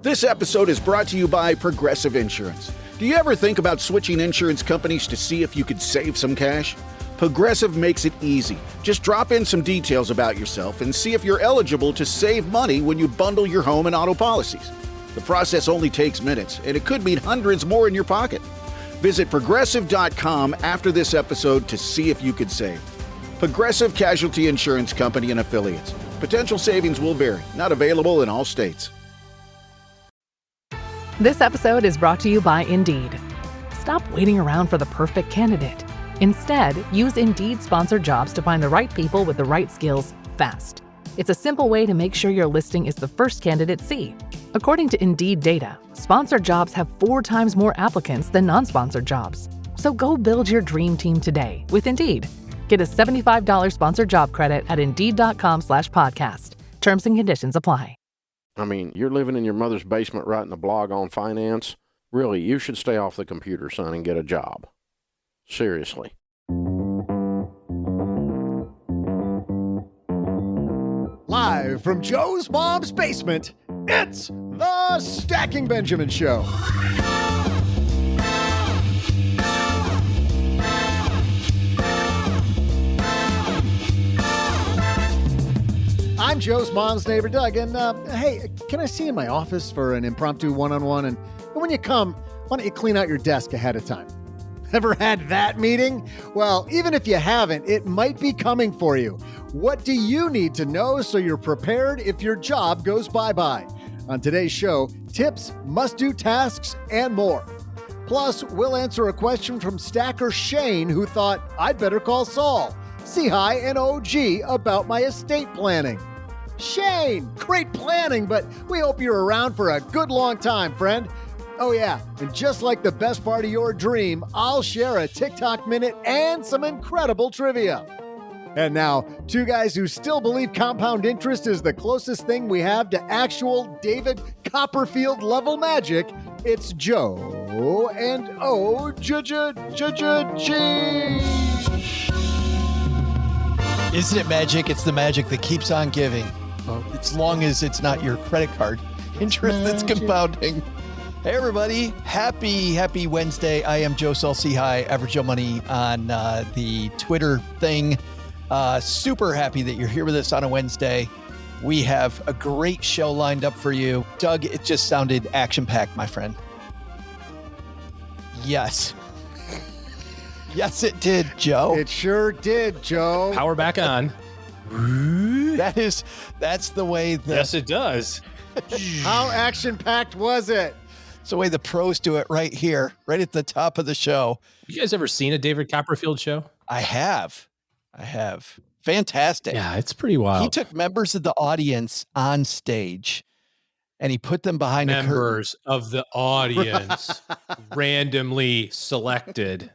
This episode is brought to you by Progressive Insurance. Do you ever think about switching insurance companies to see if you could save some cash? Progressive makes it easy. Just drop in some details about yourself and see if you're eligible to save money when you bundle your home and auto policies. The process only takes minutes, and it could mean hundreds more in your pocket. Visit Progressive.com after this episode to see if you could save. Progressive Casualty Insurance Company and Affiliates. Potential savings will vary. Not available in all states. This episode is brought to you by Indeed. Stop waiting around for the perfect candidate. Instead, use Indeed sponsored jobs to find the right people with the right skills fast. It's a simple way to make sure your listing is the first candidates see. According to Indeed data, sponsored jobs have 4 times more applicants than non-sponsored jobs. So go build your dream team today with Indeed. Get a $75 sponsored job credit at Indeed.com/podcast. Terms and conditions apply. I mean, you're living in your mother's basement writing a blog on finance. Really, you should stay off the computer, son, and get a job. Seriously. Live from Joe's mom's basement, it's the Stacking Benjamin Show. I'm Joe's mom's neighbor, Doug, and hey, can I see you in my office for an impromptu one-on-one? And when you come, why don't you clean out your desk ahead of time? Ever had that meeting? Well, even if you haven't, it might be coming for you. What do you need to know so you're prepared if your job goes bye-bye? On today's show, tips, must-do tasks, and more. Plus, we'll answer a question from stacker Shane, who thought, I'd better call Saul, C-Hi and OG about my estate planning. Shane, great planning, but we hope you're around for a good long time, friend. Oh yeah, and just like the best part of your dream, I'll share a TikTok minute and some incredible trivia. And now, 2 guys who still believe compound interest is the closest thing we have to actual David Copperfield level magic. It's Joe and OG. Isn't it magic? It's the magic that keeps on giving. As long as it's not your credit card interest that's compounding. Hey, everybody. Happy Wednesday. I am Joe C-Hi, Average Joe Money on the Twitter thing. Super happy that you're here with us on a Wednesday. We have a great show lined up for you. Doug, it just sounded action-packed, my friend. Yes. Yes, it did, Joe. It sure did, Joe. Power back on. That's the way that... Yes, it does. How action-packed was it? It's the way the pros do it right here, right at the top of the show. You guys ever seen a David Copperfield show? I have. Fantastic. Yeah, it's pretty wild. He took members of the audience on stage and he put them behind a curtain. Members of the audience randomly selected.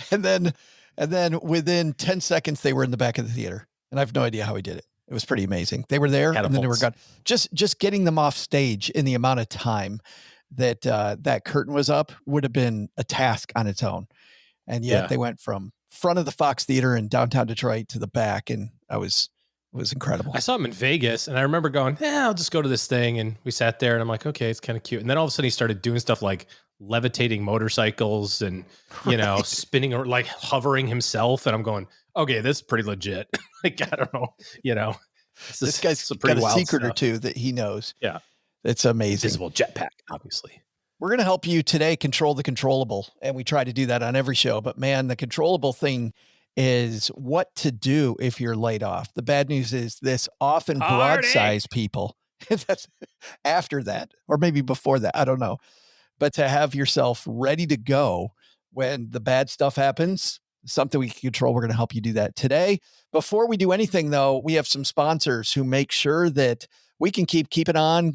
And then within 10 seconds, they were in the back of the theater. And I have no idea how he did it. It was pretty amazing. They were there and then they were gone. Just getting them off stage in the amount of time that that curtain was up would have been a task on its own. And yet they went from front of the Fox Theater in downtown Detroit to the back. And it was incredible. I saw him in Vegas and I remember going, I'll just go to this thing. And we sat there and I'm like, okay, it's kind of cute. And then all of a sudden he started doing stuff like levitating motorcycles and, spinning or like hovering himself. And I'm going, okay, this is pretty legit. Like, I don't know, this guy's got a secret or two that he knows. Yeah. It's amazing. Visible jetpack, obviously. We're going to help you today control the controllable. And we try to do that on every show. But man, the controllable thing is what to do if you're laid off. The bad news is this often broadsides people. That's after that, or maybe before that. I don't know. But to have yourself ready to go when the bad stuff happens, something we can control. We're going to help you do that today. Before we do anything, though, we have some sponsors who make sure that we can keep it on,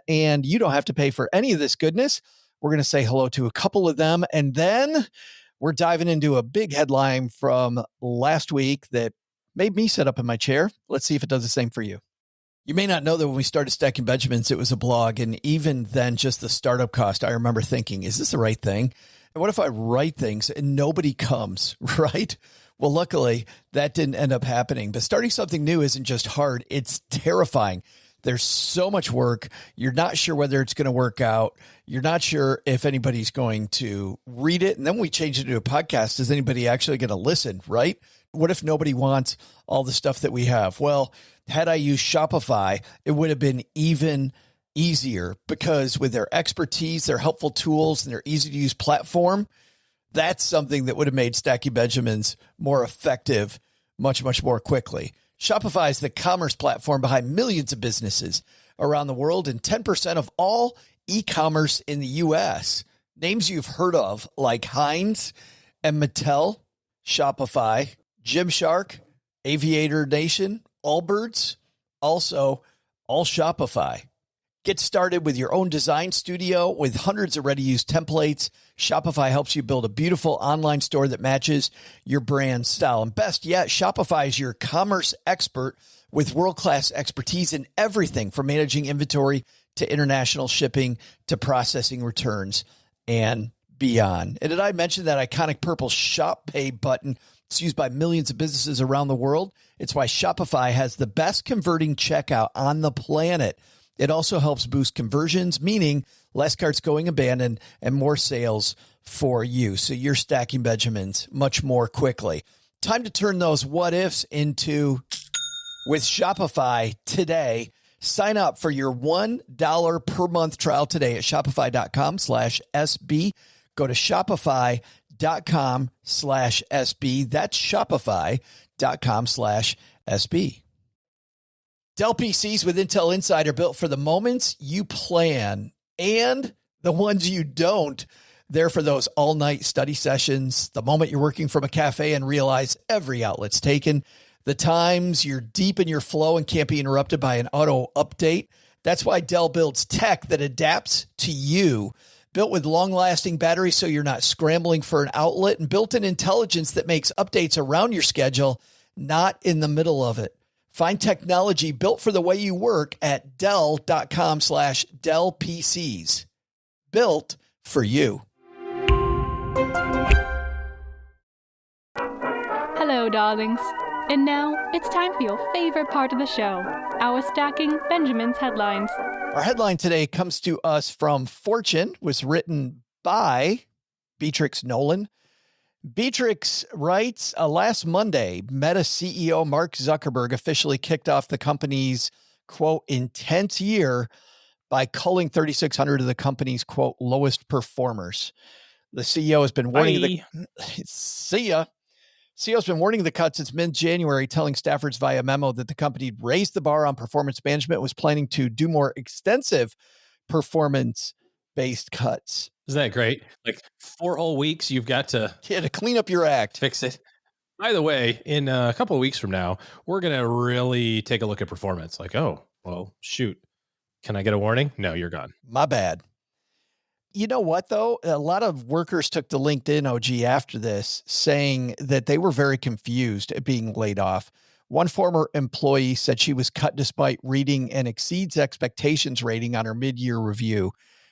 and you don't have to pay for any of this goodness. We're going to say hello to a couple of them, and then we're diving into a big headline from last week that made me sit up in my chair. Let's see if it does the same for you. You may not know that when we started Stacking Benjamins, it was a blog, and even then, just the startup cost, I remember thinking, is this the right thing? And what if I write things and nobody comes, right? Well, luckily, that didn't end up happening. But starting something new isn't just hard, it's terrifying. There's so much work. You're not sure whether it's going to work out. You're not sure if anybody's going to read it. And then we change it to a podcast. Is anybody actually going to listen, right? What if nobody wants all the stuff that we have? Well, had I used Shopify, it would have been even easier, because with their expertise, their helpful tools, and their easy to use platform, that's something that would have made Stacking Benjamins more effective much, much more quickly. Shopify is the commerce platform behind millions of businesses around the world and 10% of all e-commerce in the U.S. Names you've heard of like Heinz and Mattel, Shopify, Gymshark, Aviator Nation, Allbirds, also all Shopify. Get started with your own design studio with hundreds of ready-to-use templates. Shopify helps you build a beautiful online store that matches your brand style. And best yet, Shopify is your commerce expert with world-class expertise in everything from managing inventory to international shipping to processing returns and beyond. And did I mention that iconic purple Shop Pay button? It's used by millions of businesses around the world. It's why Shopify has the best converting checkout on the planet. It also helps boost conversions, meaning less carts going abandoned and more sales for you. So you're stacking Benjamins much more quickly. Time to turn those what ifs into with Shopify today. Sign up for your $1 per month trial today at shopify.com/SB. Go to shopify.com/SB. That's shopify.com/SB. Dell PCs with Intel Inside are built for the moments you plan and the ones you don't. They're for those all-night study sessions, the moment you're working from a cafe and realize every outlet's taken, the times you're deep in your flow and can't be interrupted by an auto update. That's why Dell builds tech that adapts to you. Built with long-lasting batteries so you're not scrambling for an outlet, and built-in intelligence that makes updates around your schedule, not in the middle of it. Find technology built for the way you work at Dell.com/Dell PCs. Built for you. Hello, darlings. And now it's time for your favorite part of the show, our Stacking Benjamins headlines. Our headline today comes to us from Fortune, was written by Beatrix Nolan. Beatrix writes, last Monday, Meta CEO Mark Zuckerberg officially kicked off the company's, quote, intense year by culling 3,600 of the company's, quote, lowest performers. The CEO has been warning CEO's been warning the cut since mid-January, telling staffers via memo that the company raised the bar on performance management, was planning to do more extensive performance-based cuts. Isn't that great? Like 4 whole weeks, you've got to clean up your act. Fix it. By the way, in a couple of weeks from now, we're going to really take a look at performance. Like, oh, well, shoot. Can I get a warning? No, you're gone. My bad. You know what, though? A lot of workers took to LinkedIn, OG, after this, saying that they were very confused at being laid off. One former employee said she was cut despite reading an exceeds expectations rating on her mid-year review.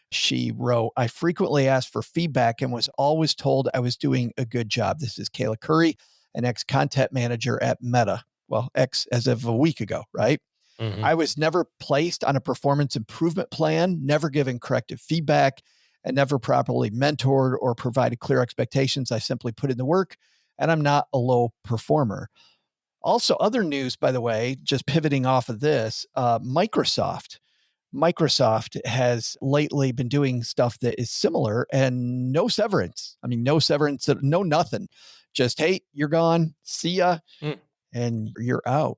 She wrote, I frequently asked for feedback and was always told I was doing a good job. This is Kayla Curry, an ex-content manager at Meta. Well, ex as of a week ago, right? Mm-hmm. I was never placed on a performance improvement plan, never given corrective feedback, and never properly mentored or provided clear expectations. I simply put in the work, and I'm not a low performer. Also, other news, by the way, just pivoting off of this, Microsoft has lately been doing stuff that is similar, and no severance. I mean, no severance, no nothing. Just, hey, you're gone. See ya. And you're out.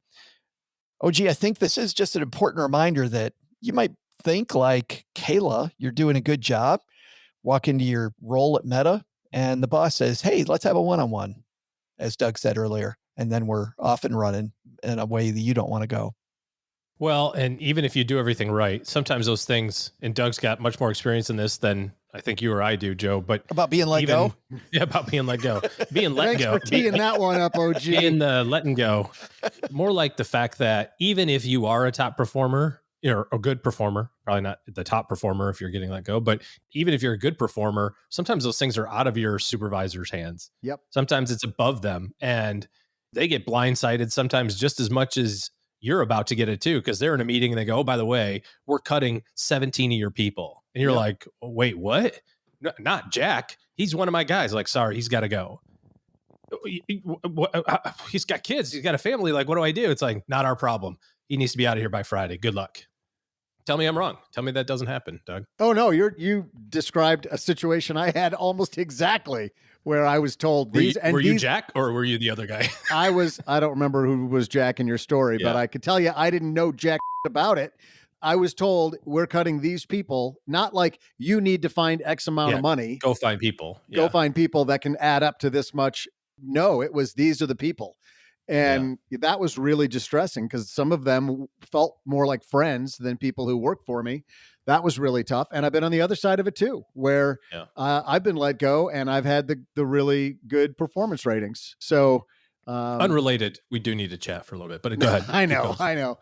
OG, I think this is just an important reminder that you might think like, Kayla, you're doing a good job. Walk into your role at Meta and the boss says, hey, let's have a one-on-one, as Doug said earlier. And then we're off and running in a way that you don't want to go. Well, and even if you do everything right, sometimes those things, and Doug's got much more experience in this than I think you or I do, Joe, but about being let go. Yeah, about being let go. Being let Thanks go. for teeing that one up, OG. Being the letting go. More like the fact that even if you are a top performer, you're a good performer, probably not the top performer if you're getting let go, but even if you're a good performer, sometimes those things are out of your supervisor's hands. Yep. Sometimes it's above them and they get blindsided sometimes just as much as you're about to get it too, because they're in a meeting and they go, oh, by the way, we're cutting 17 of your people. And you're like, wait, what? No, not Jack. He's one of my guys. Like, sorry, he's got to go. He's got kids. He's got a family. Like, what do I do? It's like, not our problem. He needs to be out of here by Friday. Good luck. Tell me I'm wrong. Tell me that doesn't happen, Doug. Oh no, you described a situation I had almost exactly, where I was told these. Were you Jack or were you the other guy? I don't remember who was Jack in your story, but I could tell you I didn't know jack about it. I was told we're cutting these people, not like you need to find X amount of money. Go find people. Go find people that can add up to this much. No, it was these are the people. And that was really distressing because some of them felt more like friends than people who work for me. That was really tough. And I've been on the other side of it too, where I've been let go and I've had the really good performance ratings. So unrelated, we do need to chat for a little bit, but go ahead. I know.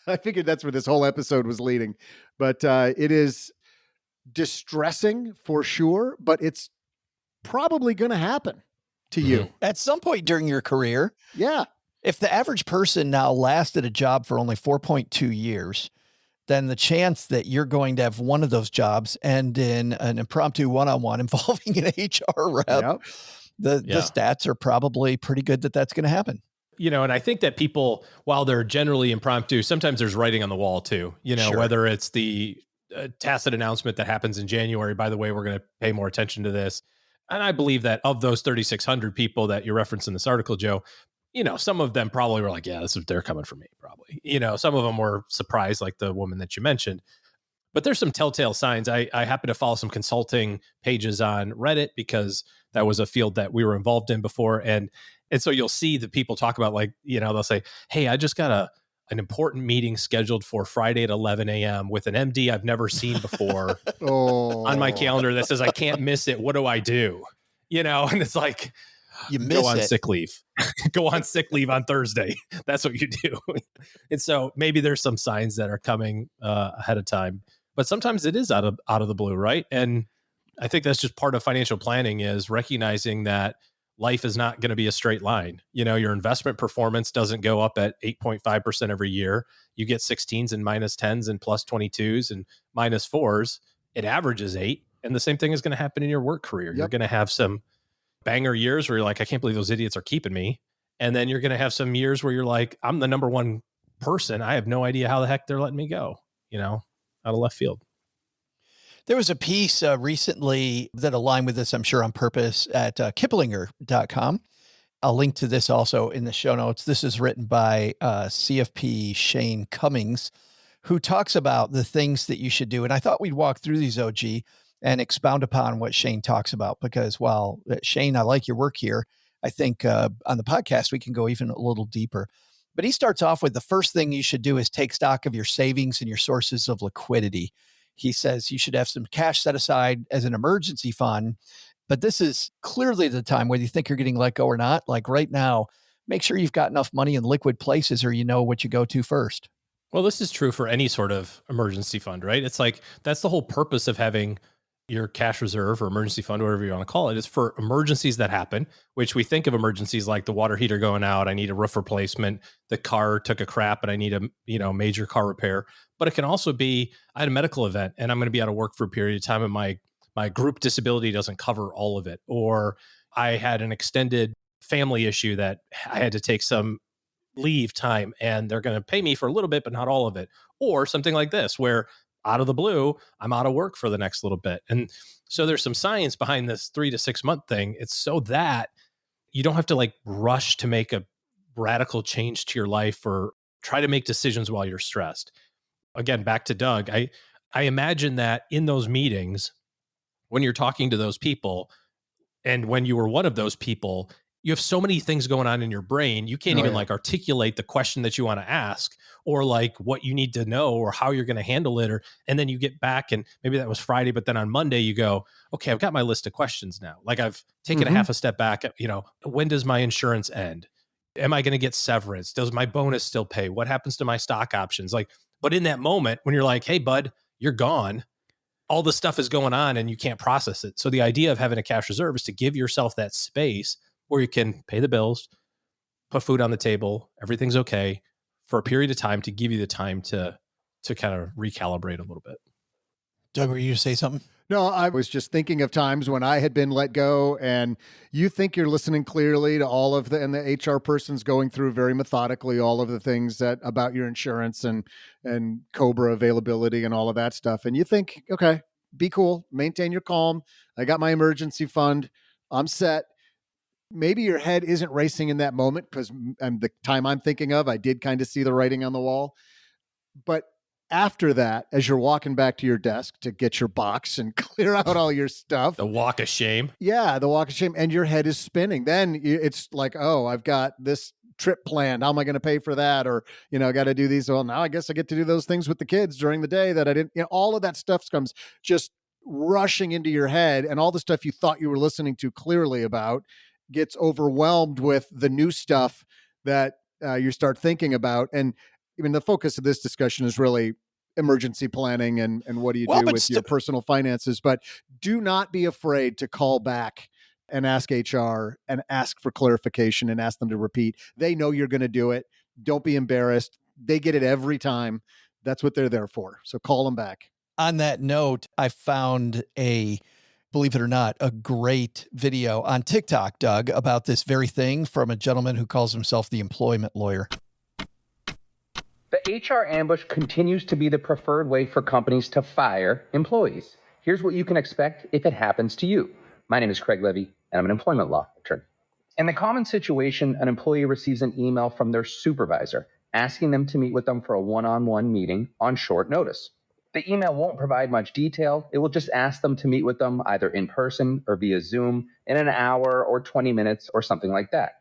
I figured that's where this whole episode was leading, but it is distressing for sure, but it's probably going to happen to you at some point during your career. Yeah. If the average person now lasted a job for only 4.2 years, then the chance that you're going to have one of those jobs end in an impromptu one-on-one involving an HR rep, the stats are probably pretty good that that's going to happen. And I think that people, while they're generally impromptu, sometimes there's writing on the wall too, whether it's the tacit announcement that happens in January, by the way, we're going to pay more attention to this. And I believe that of those 3,600 people that you referenced in this article, Joe, some of them probably were like, yeah, they're coming for me, probably. Some of them were surprised, like the woman that you mentioned. But there's some telltale signs. I happen to follow some consulting pages on Reddit because that was a field that we were involved in before. And so you'll see the people talk about, like, they'll say, hey, I just got an important meeting scheduled for Friday at 11 a.m. with an MD I've never seen before on my calendar that says I can't miss it. What do I do? And it's like, you miss go on sick leave. Go on sick leave on Thursday. That's what you do. And so maybe there's some signs that are coming ahead of time, but sometimes it is out of the blue, right? And I think that's just part of financial planning, is recognizing that life is not going to be a straight line. Your investment performance doesn't go up at 8.5% every year. You get 16s and minus 10s and plus 22s and minus 4s. It averages 8. And the same thing is going to happen in your work career. Yep. You're going to have some banger years where you're like, I can't believe those idiots are keeping me. And then you're going to have some years where you're like, I'm the number one person. I have no idea how the heck they're letting me go, out of left field. There was a piece recently that aligned with this, I'm sure on purpose, at Kiplinger.com. I'll link to this also in the show notes. This is written by CFP Shane Cummings, who talks about the things that you should do. And I thought we'd walk through these, OG, and expound upon what Shane talks about, because while Shane, I like your work here, I think on the podcast, we can go even a little deeper. But he starts off with the first thing you should do is take stock of your savings and your sources of liquidity. He says you should have some cash set aside as an emergency fund, but this is clearly the time whether you think you're getting let go or not. Like right now, make sure you've got enough money in liquid places, or what you go to first. Well, this is true for any sort of emergency fund, right? It's like, that's the whole purpose of having your cash reserve or emergency fund, whatever you want to call it, is for emergencies that happen, which we think of emergencies like the water heater going out, I need a roof replacement, the car took a crap and I need a major car repair. But it can also be, I had a medical event and I'm going to be out of work for a period of time and my group disability doesn't cover all of it. Or I had an extended family issue that I had to take some leave time and they're going to pay me for a little bit, but not all of it. Or something like this, where out of the blue, I'm out of work for the next little bit. And so there's some science behind this 3 to 6 month thing. It's so that you don't have to like rush to make a radical change to your life or try to make decisions while you're stressed. Again, back to Doug, I imagine that in those meetings, when you're talking to those people, and when you were one of those people, you have so many things going on in your brain. You can't even like articulate the question that you want to ask, or like what you need to know, or how you're going to handle it. And then you get back, and maybe that was Friday, but then on Monday you go, okay, I've got my list of questions now. Like I've taken a half a step back. When does my insurance end? Am I going to get severance? Does my bonus still pay? What happens to my stock options? But in that moment when you're like, hey bud, you're gone, all this stuff is going on and you can't process it. So the idea of having a cash reserve is to give yourself that space where you can pay the bills, put food on the table, everything's okay for a period of time to give you the time to kind of recalibrate a little bit. Doug, were you going to say something? No, I was just thinking of times when I had been let go and you think you're listening clearly to all of and the HR person's going through very methodically all of the things that about your insurance and COBRA availability and all of that stuff. And you think, okay, be cool, maintain your calm. I got my emergency fund. I'm set. Maybe your head isn't racing in that moment because the time I'm thinking of, I did kind of see the writing on the wall. But after that, as you're walking back to your desk to get your box and clear out all your stuff. The walk of shame. Yeah, the walk of shame. And your head is spinning. Then it's like, oh, I've got this trip planned. How am I going to pay for that? Or, I got to do these. Well, now I guess I get to do those things with the kids during the day that I didn't, all of that stuff comes just rushing into your head. And all the stuff you thought you were listening to clearly about gets overwhelmed with the new stuff that you start thinking about. And the focus of this discussion is really emergency planning and what do you do with your personal finances. But do not be afraid to call back and ask HR and ask for clarification and ask them to repeat. They know you're going to do it. Don't be embarrassed. They get it every time. That's what they're there for. So call them back. On that note, I found believe it or not, a great video on TikTok, Doug, about this very thing from a gentleman who calls himself the employment lawyer. The HR ambush continues to be the preferred way for companies to fire employees. Here's what you can expect if it happens to you. My name is Craig Levy, and I'm an employment law attorney. In the common situation, an employee receives an email from their supervisor asking them to meet with them for a one-on-one meeting on short notice. The email won't provide much detail. It will just ask them to meet with them either in person or via Zoom in an hour or 20 minutes or something like that.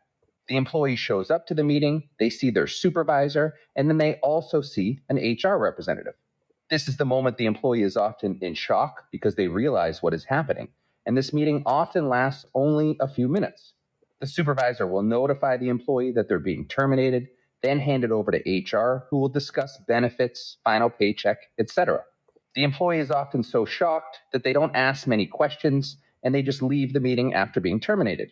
The employee shows up to the meeting, they see their supervisor, and then they also see an HR representative. This is the moment the employee is often in shock because they realize what is happening, and this meeting often lasts only a few minutes. The supervisor will notify the employee that they're being terminated, then hand it over to HR, who will discuss benefits, final paycheck, etc. The employee is often so shocked that they don't ask many questions, and they just leave the meeting after being terminated.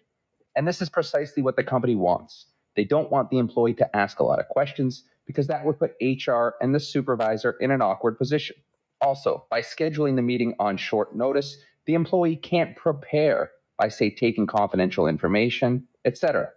And this is precisely what the company wants. They don't want the employee to ask a lot of questions because that would put HR and the supervisor in an awkward position. Also, by scheduling the meeting on short notice, the employee can't prepare by, say, taking confidential information, etc.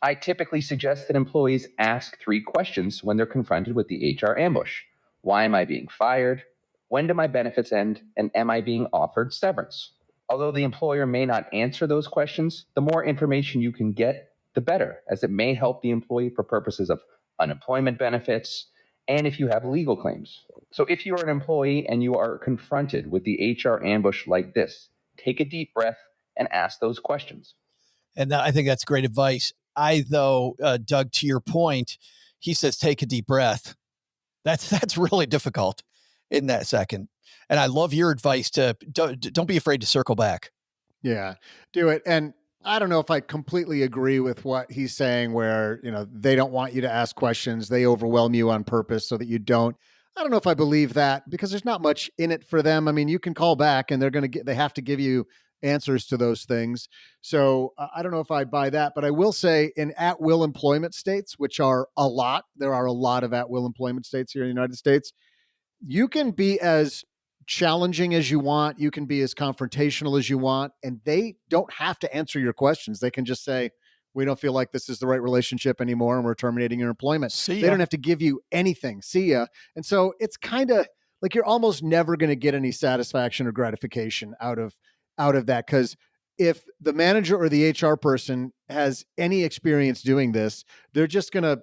I typically suggest that employees ask 3 questions when they're confronted with the HR ambush. Why am I being fired? When do my benefits end? And am I being offered severance? Although the employer may not answer those questions, the more information you can get, the better, as it may help the employee for purposes of unemployment benefits and if you have legal claims. So if you are an employee and you are confronted with the HR ambush like this, take a deep breath and ask those questions. And I think that's great advice. Doug, to your point, he says, take a deep breath. That's really difficult in that second. And I love your advice to don't be afraid to circle back. Yeah, do it. And I don't know if I completely agree with what he's saying where, they don't want you to ask questions. They overwhelm you on purpose so that you don't. I don't know if I believe that because there's not much in it for them. I mean, you can call back and they have to give you answers to those things. So I don't know if I buy that, but I will say in at-will employment states, which are a lot, there are a lot of at-will employment states here in the United States. You can be as challenging as you want. You can be as confrontational as you want, and they don't have to answer your questions. They can just say, we don't feel like this is the right relationship anymore and we're terminating your employment. They don't have to give you anything. See ya. And so it's kind of like you're almost never going to get any satisfaction or gratification out of that. Because if the manager or the HR person has any experience doing this, they're just going to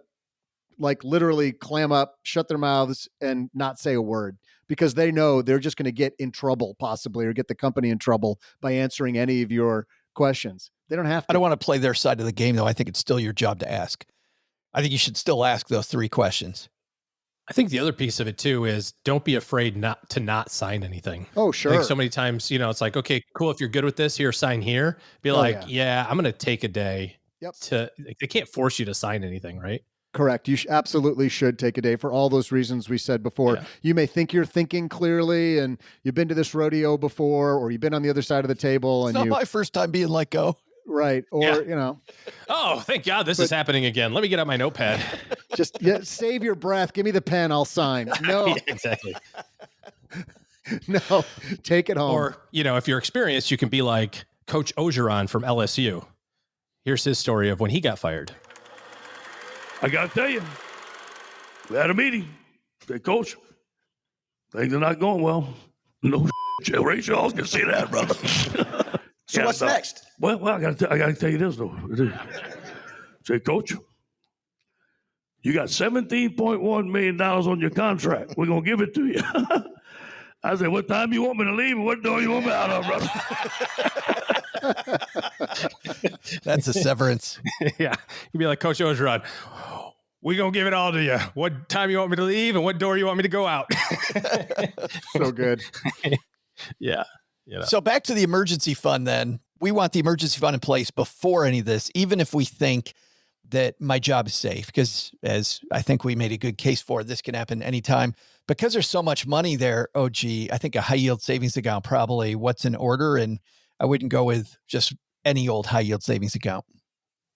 literally clam up, shut their mouths, and not say a word because they know they're just going to get in trouble possibly or get the company in trouble by answering any of your questions. They don't have to. I don't want to play their side of the game, though. I think it's still your job to ask. I think you should still ask those 3 questions. I think the other piece of it too is don't be afraid not to sign anything. Oh, sure. I think so many times, it's like, okay, cool. If you're good with this, here, sign here. Be yeah, I'm going to take a day they can't force you to sign anything, right? Correct. You absolutely should take a day for all those reasons we said before. Yeah. You may think you're thinking clearly and you've been to this rodeo before, or you've been on the other side of the table. It's not my first time being let go. Right. Or, Oh, thank God this is happening again. Let me get out my notepad. just save your breath. Give me the pen. I'll sign. No, Yeah, exactly. no, take it home. Or, if you're experienced, you can be like Coach Ogeron from LSU. Here's his story of when he got fired. I got to tell you, we had a meeting. Say, Coach, things are not going well. No Ray Charles can see that, brother. So what's next? Well, I got to tell you this, though. Say, Coach, you got $17.1 million on your contract. We're going to give it to you. I said, what time you want me to leave and what door you want me out of, brother? That's a severance. Yeah. You'd be like, Coach Ogeron, we're going to give it all to you. What time you want me to leave and what door you want me to go out? So good. Yeah. So back to the emergency fund then. We want the emergency fund in place before any of this, even if we think that my job is safe, because as I think we made a good case for, this can happen anytime. Because there's so much money there, I think a high yield savings account probably what's in order. And I wouldn't go with just any old high yield savings account.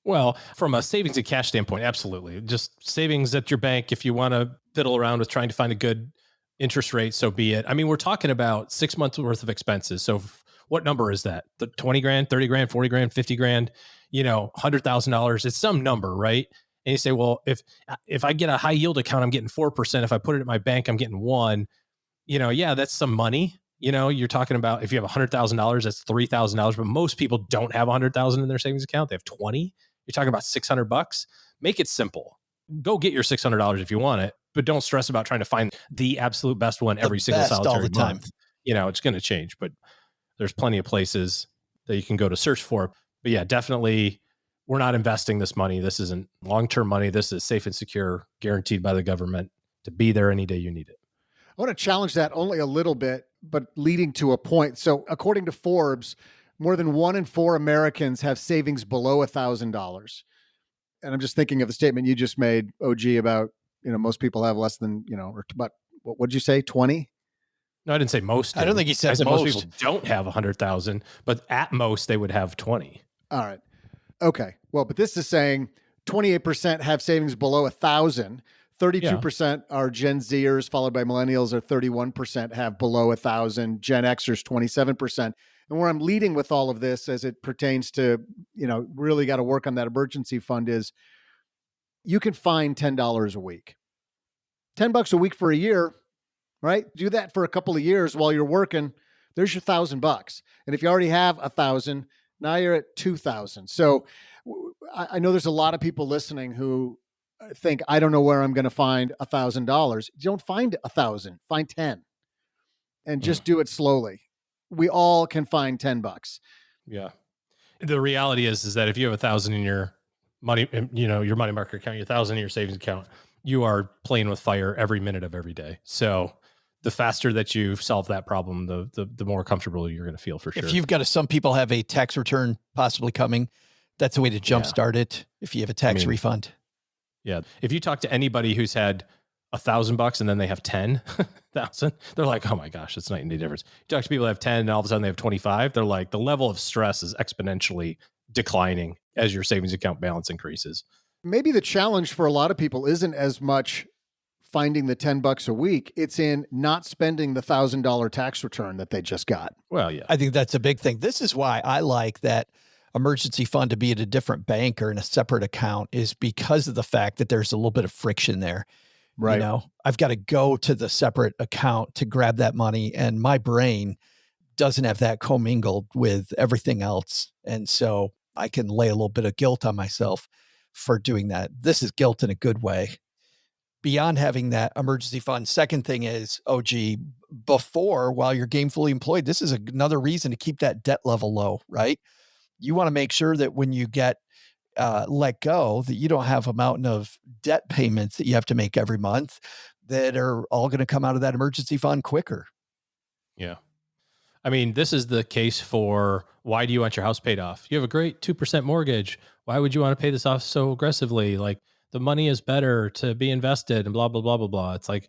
Well, from a savings and cash standpoint, absolutely. Just savings at your bank. If you want to fiddle around with trying to find a good interest rate, so be it. I mean, we're talking about 6 months worth of expenses. So what number is that? The 20 grand, 30 grand, 40 grand, 50 grand, $100,000. It's some number, right? And you say, well, if I get a high yield account, I'm getting 4%. If I put it in my bank, I'm getting 1%. Yeah, that's some money. You're talking about if you have $100,000, that's $3,000. But most people don't have $100,000 in their savings account. They have 20. You're talking about $600. Make it simple. Go get your $600 if you want it, but don't stress about trying to find the absolute best one every single solitary month. It's going to change, but there's plenty of places that you can go to search for. But yeah, definitely, we're not investing this money. This isn't long-term money. This is safe and secure, guaranteed by the government to be there any day you need it. I want to challenge that only a little bit, but leading to a point. So according to Forbes, more than 1 in 4 Americans have savings below $1,000. And I'm just thinking of the statement you just made, OG, about, most people have less than, or about, what would you say, 20? No, I didn't say most. I don't think he said, most people don't have 100,000, but at most they would have 20. All right. Okay. Well, but this is saying 28% have savings below 1,000. 32% are Gen Zers, followed by millennials, or 31% have below 1,000. Gen Xers, 27%. And where I'm leading with all of this as it pertains to, really got to work on that emergency fund is you can find $10 a week. $10 a week for a year, right? Do that for a couple of years while you're working. There's your $1,000. And if you already have 1,000, now you're at 2,000. So I know there's a lot of people listening who think, I don't know where I'm going to find $1,000. You don't find 1,000, find 10 and just do it slowly. We all can find $10. Yeah. The reality is that if you have 1,000 in your money, your money market account, your 1,000 in your savings account, you are playing with fire every minute of every day. So the faster that you solve that problem, the more comfortable you're going to feel, for sure. If you've got some people have a tax return possibly coming, that's a way to jumpstart it. If you have a tax refund. Yeah. If you talk to anybody who's had $1,000 and then they have 10,000, they're like, oh my gosh, it's night and day difference. You talk to people that have 10 and all of a sudden they have 25. They're like, the level of stress is exponentially declining as your savings account balance increases. Maybe the challenge for a lot of people isn't as much finding the $10 a week. It's in not spending the $1,000 tax return that they just got. Well, yeah, I think that's a big thing. This is why I like that emergency fund to be at a different bank or in a separate account, is because of the fact that there's a little bit of friction there. Right. I've got to go to the separate account to grab that money, and my brain doesn't have that commingled with everything else. And so I can lay a little bit of guilt on myself for doing that. This is guilt in a good way. Beyond having that emergency fund, second thing is, while you're gainfully employed, this is another reason to keep that debt level low, right? You want to make sure that when you get let go, that you don't have a mountain of debt payments that you have to make every month that are all going to come out of that emergency fund quicker. Yeah. I mean, this is the case for, why do you want your house paid off? You have a great 2% mortgage. Why would you want to pay this off so aggressively? Like, the money is better to be invested and blah, blah, blah, blah, blah. It's like,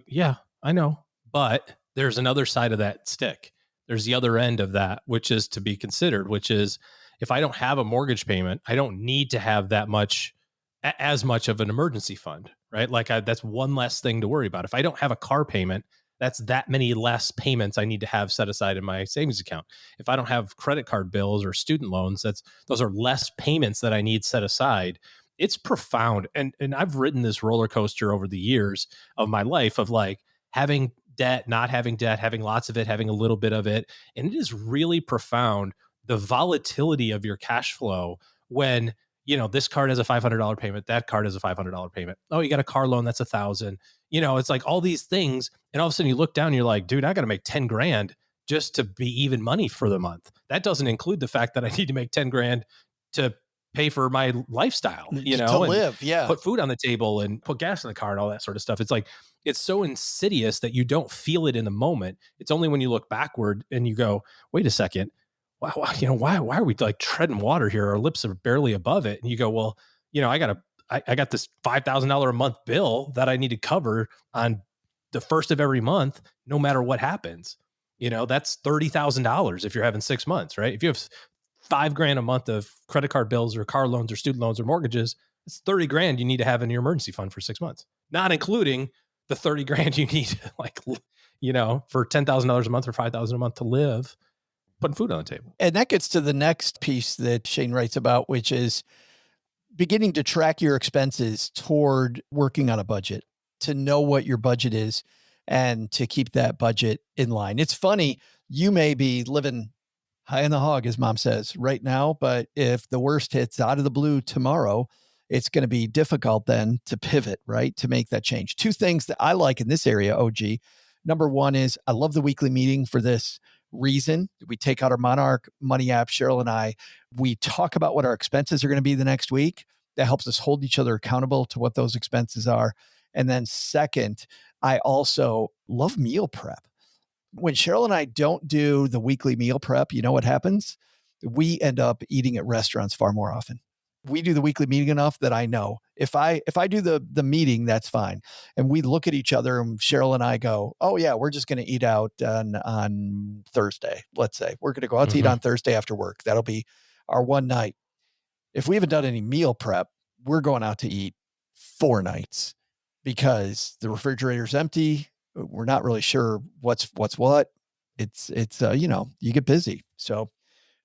yeah, I know. But there's another side of that stick. There's the other end of that, which is to be considered, which is, if I don't have a mortgage payment, I don't need to have that much, as much of an emergency fund, right? Like that's one less thing to worry about. If I don't have a car payment, that's that many less payments I need to have set aside in my savings account. If I don't have credit card bills or student loans, those are less payments that I need set aside. It's profound. And I've ridden this roller coaster over the years of my life of like having debt, not having debt, having lots of it, having a little bit of it. And it is really profound, the volatility of your cash flow when, this card has a $500 payment, that card has a $500 payment. Oh, you got a car loan, that's $1,000. It's like all these things. And all of a sudden you look down and you're like, dude, I got to make 10 grand just to be even money for the month. That doesn't include the fact that I need to make 10 grand to pay for my lifestyle, to live, put food on the table and put gas in the car and all that sort of stuff. It's like, it's so insidious that you don't feel it in the moment. It's only when you look backward and you go, wait a second, wow, why are we like treading water here? Our lips are barely above it. And you go, well, I got this $5,000 a month bill that I need to cover on the first of every month, no matter what happens. That's $30,000 if you're having 6 months, right? If you have $5,000 a month of credit card bills or car loans or student loans or mortgages, it's $30,000 you need to have in your emergency fund for 6 months, not including the $30,000 you need, like, for $10,000 a month or $5,000 a month to live, putting food on the table. And that gets to the next piece that Shane writes about, which is beginning to track your expenses toward working on a budget, to know what your budget is and to keep that budget in line. It's funny, you may be living high in the hog, as mom says, right now, but if the worst hits out of the blue tomorrow, it's going to be difficult then to pivot, right? To make that change. Two things that I like in this area, OG. Number one is I love the weekly meeting for this reason. We take out our Monarch Money app, Cheryl and I, we talk about what our expenses are going to be the next week. That helps us hold each other accountable to what those expenses are. And then second, I also love meal prep. When Cheryl and I don't do the weekly meal prep, you know what happens? We end up eating at restaurants far more often. We do the weekly meeting enough that I know if I do the meeting, that's fine. And we look at each other and Cheryl and I go, oh yeah, we're just going to eat out on Thursday. Let's say we're going to go out to eat on Thursday after work. That'll be our one night. If we haven't done any meal prep, we're going out to eat 4 nights because the refrigerator's empty. We're not really sure what's what. It's you get busy. So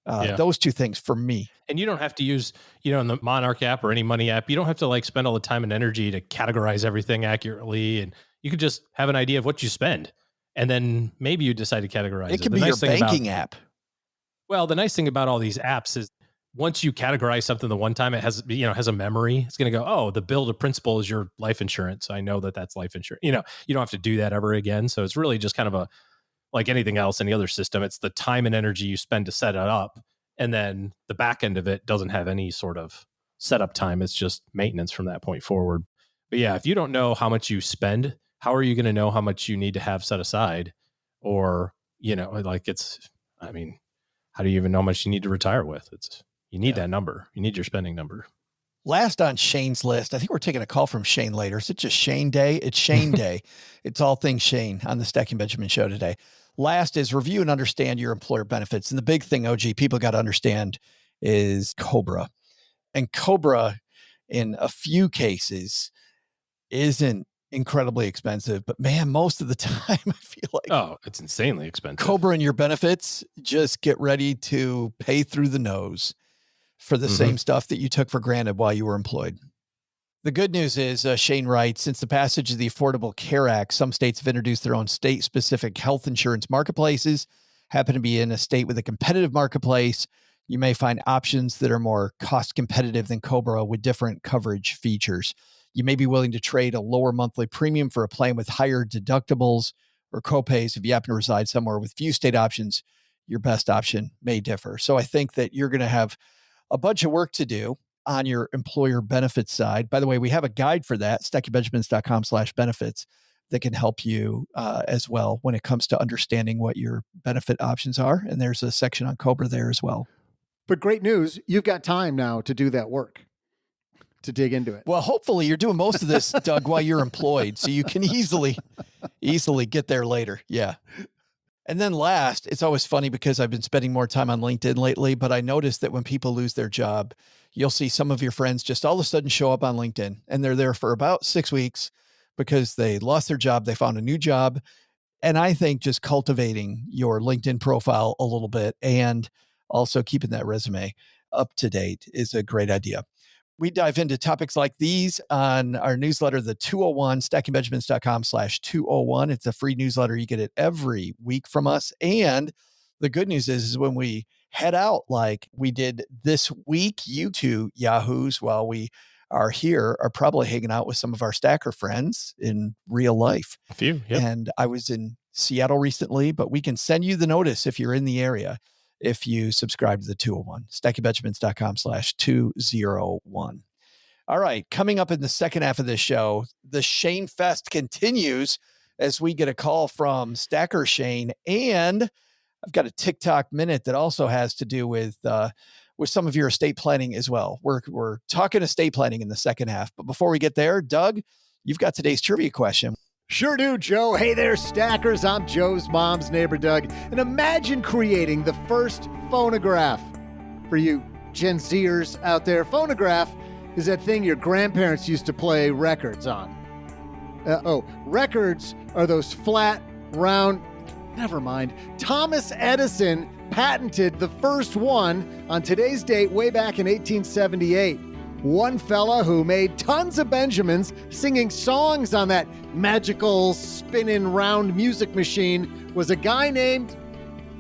those two things for me. And you don't have to use, in the Monarch app or any money app, you don't have to like spend all the time and energy to categorize everything accurately. And you could just have an idea of what you spend. And then maybe you decide to categorize it. It can be your banking app. Well, the nice thing about all these apps is once you categorize something the one time, it has a memory. It's going to go, oh, the bill to principal is your life insurance. I know that's life insurance. You don't have to do that ever again. So it's really just kind of like anything else, any other system. It's the time and energy you spend to set it up. And then the back end of it doesn't have any sort of setup time. It's just maintenance from that point forward. But yeah, if you don't know how much you spend, how are you going to know how much you need to have set aside? Or, how do you even know how much you need to retire with? You need that number. You need your spending number. Last on Shane's list, I think we're taking a call from Shane later. Is it just Shane Day? It's Shane Day. It's all things Shane on the Stacking Benjamin show today. Last is review and understand your employer benefits. And the big thing, OG, people got to understand is COBRA. And COBRA, in a few cases, isn't incredibly expensive. But man, most of the time, I feel like it's insanely expensive. COBRA and your benefits, just get ready to pay through the nose for the same stuff that you took for granted while you were employed. The good news is, Shane writes, since the passage of the Affordable Care Act, some states have introduced their own state-specific health insurance marketplaces. Happen to be in a state with a competitive marketplace, you may find options that are more cost competitive than COBRA with different coverage features. You may be willing to trade a lower monthly premium for a plan with higher deductibles or copays. If you happen to reside somewhere with few state options, your best option may differ. So I think that you're going to have a bunch of work to do on your employer benefits side. By the way, we have a guide for that, stackingbenjamins.com/benefits, that can help you as well when it comes to understanding what your benefit options are. And there's a section on COBRA there as well. But great news, you've got time now to do that work, to dig into it. Well, hopefully you're doing most of this, Doug, while you're employed, so you can easily get there later. Yeah. And then last, it's always funny because I've been spending more time on LinkedIn lately, but I noticed that when people lose their job, you'll see some of your friends just all of a sudden show up on LinkedIn, and they're there for about 6 weeks because they lost their job. They found a new job. And I think just cultivating your LinkedIn profile a little bit and also keeping that resume up to date is a great idea. We dive into topics like these on our newsletter, the 201, stackingbenjamins.com/201. It's a free newsletter. You get it every week from us. And the good news is when we head out like we did this week, you two yahoos, while we are here, are probably hanging out with some of our stacker friends in real life. A few, yep. And I was in Seattle recently, but we can send you the notice if you're in the area if you subscribe to the 201, stackingbenjamins.com/201. All right, coming up in the second half of this show, the Shane Fest continues as we get a call from Stacker Shane, and I've got a TikTok minute that also has to do with some of your estate planning as well. We're talking estate planning in the second half, but before we get there, Doug, you've got today's trivia question. Sure do, Joe. Hey there, stackers. I'm Joe's mom's neighbor, Doug. And imagine creating the first phonograph. For you Gen Zers out there, phonograph is that thing your grandparents used to play records on. Records are those flat, round, never mind. Thomas Edison patented the first one on today's date way back in 1878. One fella who made tons of Benjamins singing songs on that magical spinning round music machine was a guy named,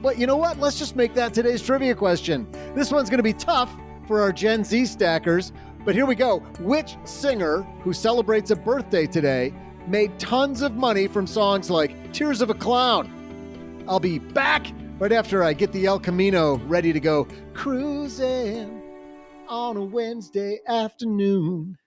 well, you know what? Let's just make that today's trivia question. This one's going to be tough for our Gen Z stackers, but here we go. Which singer who celebrates a birthday today made tons of money from songs like Tears of a Clown? I'll be back right after I get the El Camino ready to go cruising on a Wednesday afternoon.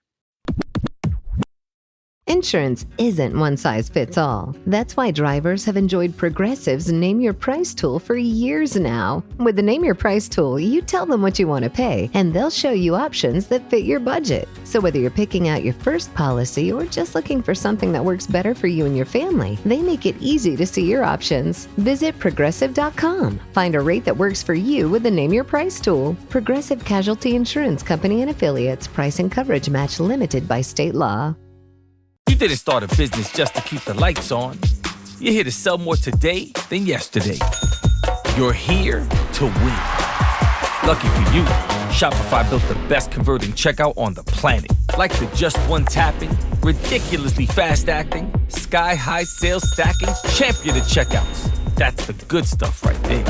Insurance isn't one size fits all. That's why drivers have enjoyed Progressive's Name Your Price tool for years now. With the Name Your Price tool, you tell them what you want to pay, and they'll show you options that fit your budget. So whether you're picking out your first policy or just looking for something that works better for you and your family, they make it easy to see your options. Visit Progressive.com. Find a rate that works for you with the Name Your Price tool. Progressive Casualty Insurance Company and Affiliates. Price and coverage match limited by state law. You didn't start a business just to keep the lights on. You're here to sell more today than yesterday. You're here to win. Lucky for you, Shopify built the best converting checkout on the planet. Like the just one tapping, ridiculously fast acting, sky-high sales stacking, champion of checkouts. That's the good stuff right there.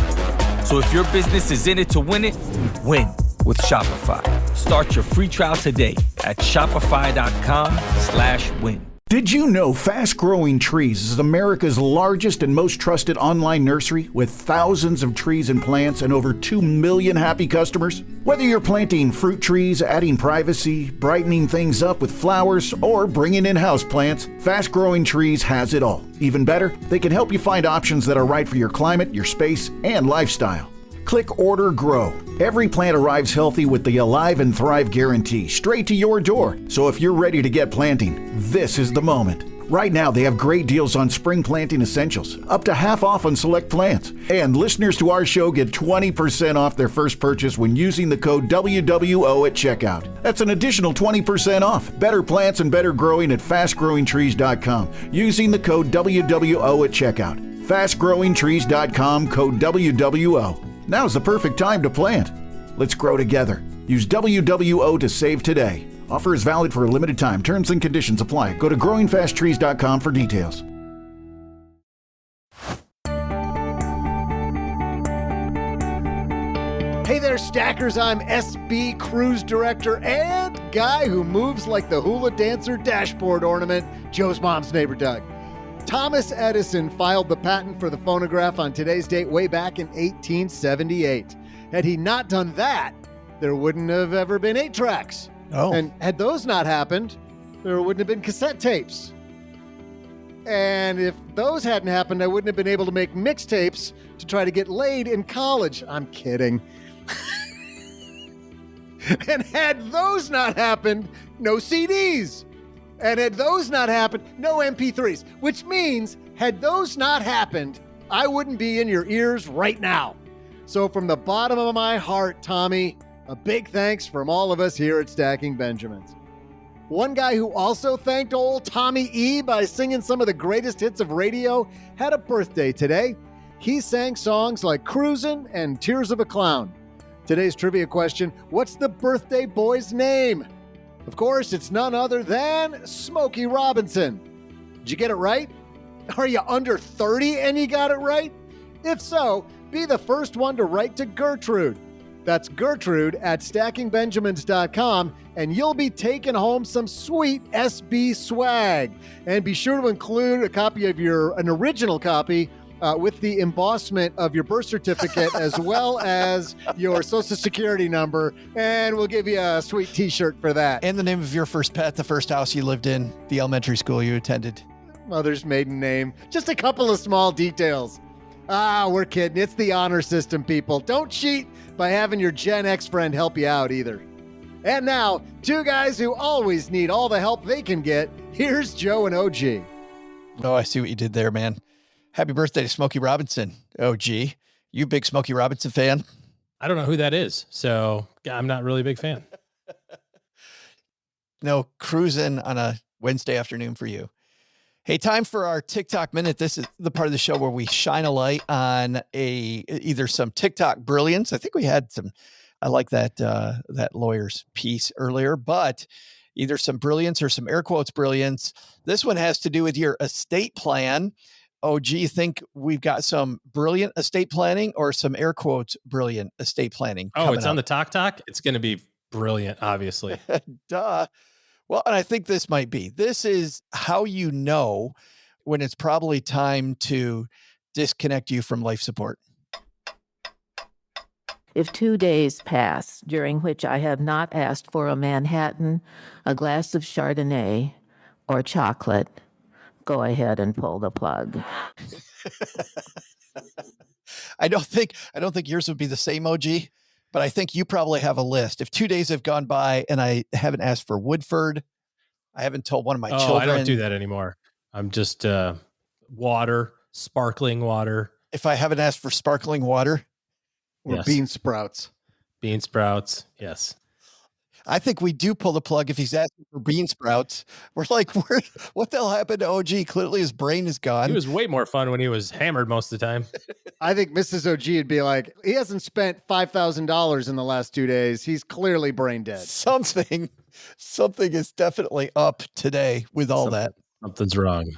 So if your business is in it to win it, win with Shopify. Start your free trial today at shopify.com/win. Did you know Fast Growing Trees is America's largest and most trusted online nursery with thousands of trees and plants and over 2 million happy customers? Whether you're planting fruit trees, adding privacy, brightening things up with flowers, or bringing in houseplants, Fast Growing Trees has it all. Even better, they can help you find options that are right for your climate, your space, and lifestyle. Click Order Grow. Every plant arrives healthy with the Alive and Thrive guarantee straight to your door. So if you're ready to get planting, this is the moment. Right now, they have great deals on spring planting essentials, up to half off on select plants. And listeners to our show get 20% off their first purchase when using the code WWO at checkout. That's an additional 20% off. Better plants and better growing at fastgrowingtrees.com using the code WWO at checkout. Fastgrowingtrees.com, code WWO. Now's the perfect time to plant. Let's grow together. Use WWO to save today. Offer is valid for a limited time. Terms and conditions apply. Go to growingfasttrees.com for details. Hey there, stackers. I'm SB Cruise Director and guy who moves like the hula dancer dashboard ornament, Joe's mom's neighbor, Doug. Thomas Edison filed the patent for the phonograph on today's date way back in 1878. Had he not done that, there wouldn't have ever been 8 tracks. Oh. And had those not happened, there wouldn't have been cassette tapes. And if those hadn't happened, I wouldn't have been able to make mixtapes to try to get laid in college. I'm kidding. And had those not happened, no CDs. And had those not happened, no MP3s, which means had those not happened, I wouldn't be in your ears right now. So from the bottom of my heart, Tommy, a big thanks from all of us here at Stacking Benjamins. One guy who also thanked old Tommy E by singing some of the greatest hits of radio had a birthday today. He sang songs like Cruisin' and Tears of a Clown. Today's trivia question, what's the birthday boy's name? Of course, it's none other than Smokey Robinson. Did you get it right? Are you under 30 and you got it right? If so, be the first one to write to Gertrude. That's Gertrude at stackingbenjamins.com, and you'll be taking home some sweet SB swag. And be sure to include a copy of an original copy with the embossment of your birth certificate as well as your social security number, and we'll give you a sweet t-shirt for that. And the name of your first pet, the first house you lived in, the elementary school you attended. Mother's maiden name. Just a couple of small details. We're kidding. It's the honor system, people. Don't cheat by having your Gen X friend help you out either. And now, two guys who always need all the help they can get. Here's Joe and OG. Oh, I see what you did there, man. Happy birthday to Smokey Robinson, OG. You a big Smokey Robinson fan? I don't know who that is, so I'm not really a big fan. No, cruising on a Wednesday afternoon for you. Hey, time for our TikTok minute. This is the part of the show where we shine a light on either some TikTok brilliance. I think we had some, I like that lawyer's piece earlier, but either some brilliance or some air quotes brilliance. This one has to do with your estate plan. Oh, gee, you think we've got some brilliant estate planning or some air quotes brilliant estate planning? Oh, it's on the Talk. It's going to be brilliant, obviously. Duh. Well, and I think this might be. This is how you know when it's probably time to disconnect you from life support. If 2 days pass during which I have not asked for a Manhattan, a glass of Chardonnay, or chocolate, go ahead and pull the plug. I don't think yours would be the same, OG, but I think you probably have a list. If 2 days have gone by and I haven't asked for Woodford, I haven't told one of my children. I don't do that anymore. I'm just water, sparkling water. If I haven't asked for sparkling water. Or Yes. bean sprouts. Bean sprouts, yes. I think we do pull the plug if he's asking for bean sprouts. We're like, what the hell happened to OG? Clearly his brain is gone. He was way more fun when he was hammered most of the time. I think Mrs. OG would be like, he hasn't spent $5,000 in the last 2 days. He's clearly brain dead. Something is definitely up today with all that. Something's wrong.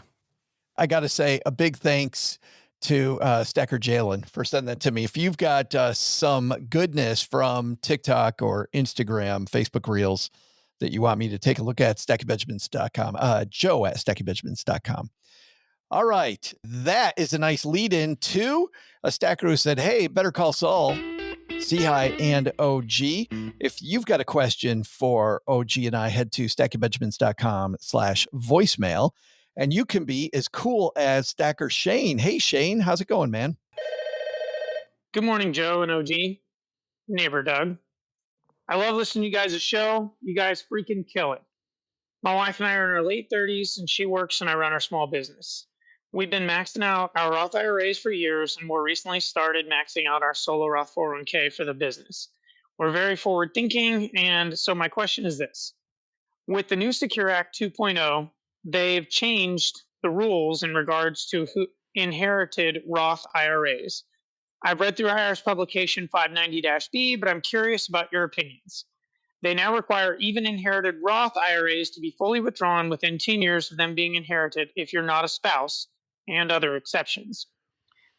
I got to say a big thanks to Stacker Jalen for sending that to me. If you've got some goodness from TikTok or Instagram, Facebook Reels that you want me to take a look at, stackingbenjamins.com, Joe at stackingbenjamins.com. All right. That is a nice lead in to a stacker who said, hey, better call Saul, C-High, and OG. If you've got a question for OG and I, head to stackingbenjamins.com/voicemail. And you can be as cool as Stacker Shane. Hey, Shane, how's it going, man? Good morning, Joe and OG. Neighbor Doug. I love listening to you guys' show. You guys freaking kill it. My wife and I are in our late 30s, and she works and I run our small business. We've been maxing out our Roth IRAs for years, and more recently started maxing out our solo Roth 401k for the business. We're very forward thinking, and so my question is this. With the new Secure Act 2.0, they've changed the rules in regards to who inherited Roth IRAs. I've read through IRS publication 590-B, but I'm curious about your opinions. They now require even inherited Roth IRAs to be fully withdrawn within 10 years of them being inherited if you're not a spouse, and other exceptions.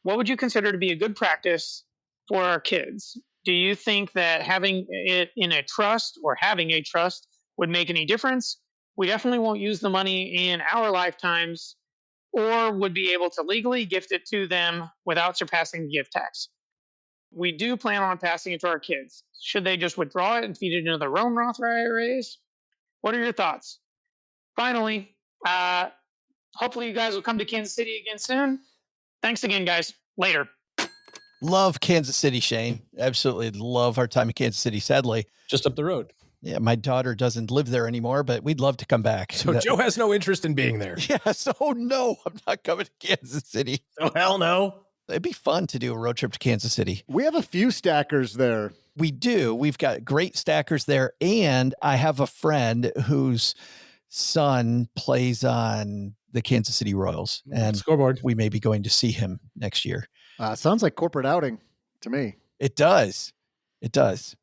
What would you consider to be a good practice for our kids? Do you think that having it in a trust or having a trust would make any difference? We definitely won't use the money in our lifetimes, or would be able to legally gift it to them without surpassing the gift tax. We do plan on passing it to our kids. Should they just withdraw it and feed it into their own Roth IRAs? What are your thoughts? Finally, hopefully you guys will come to Kansas City again soon. Thanks again, guys. Later. Love Kansas City, Shane. Absolutely love our time in Kansas City, sadly. Just up the road. Yeah, my daughter doesn't live there anymore, but we'd love to come back. So Joe has no interest in being there. Yeah, so no, I'm not coming to Kansas City. Oh, hell no. It'd be fun to do a road trip to Kansas City. We have a few stackers there. We do. We've got great stackers there. And I have a friend whose son plays on the Kansas City Royals. And scoreboard. We may be going to see him next year. Sounds like corporate outing to me. It does. It does.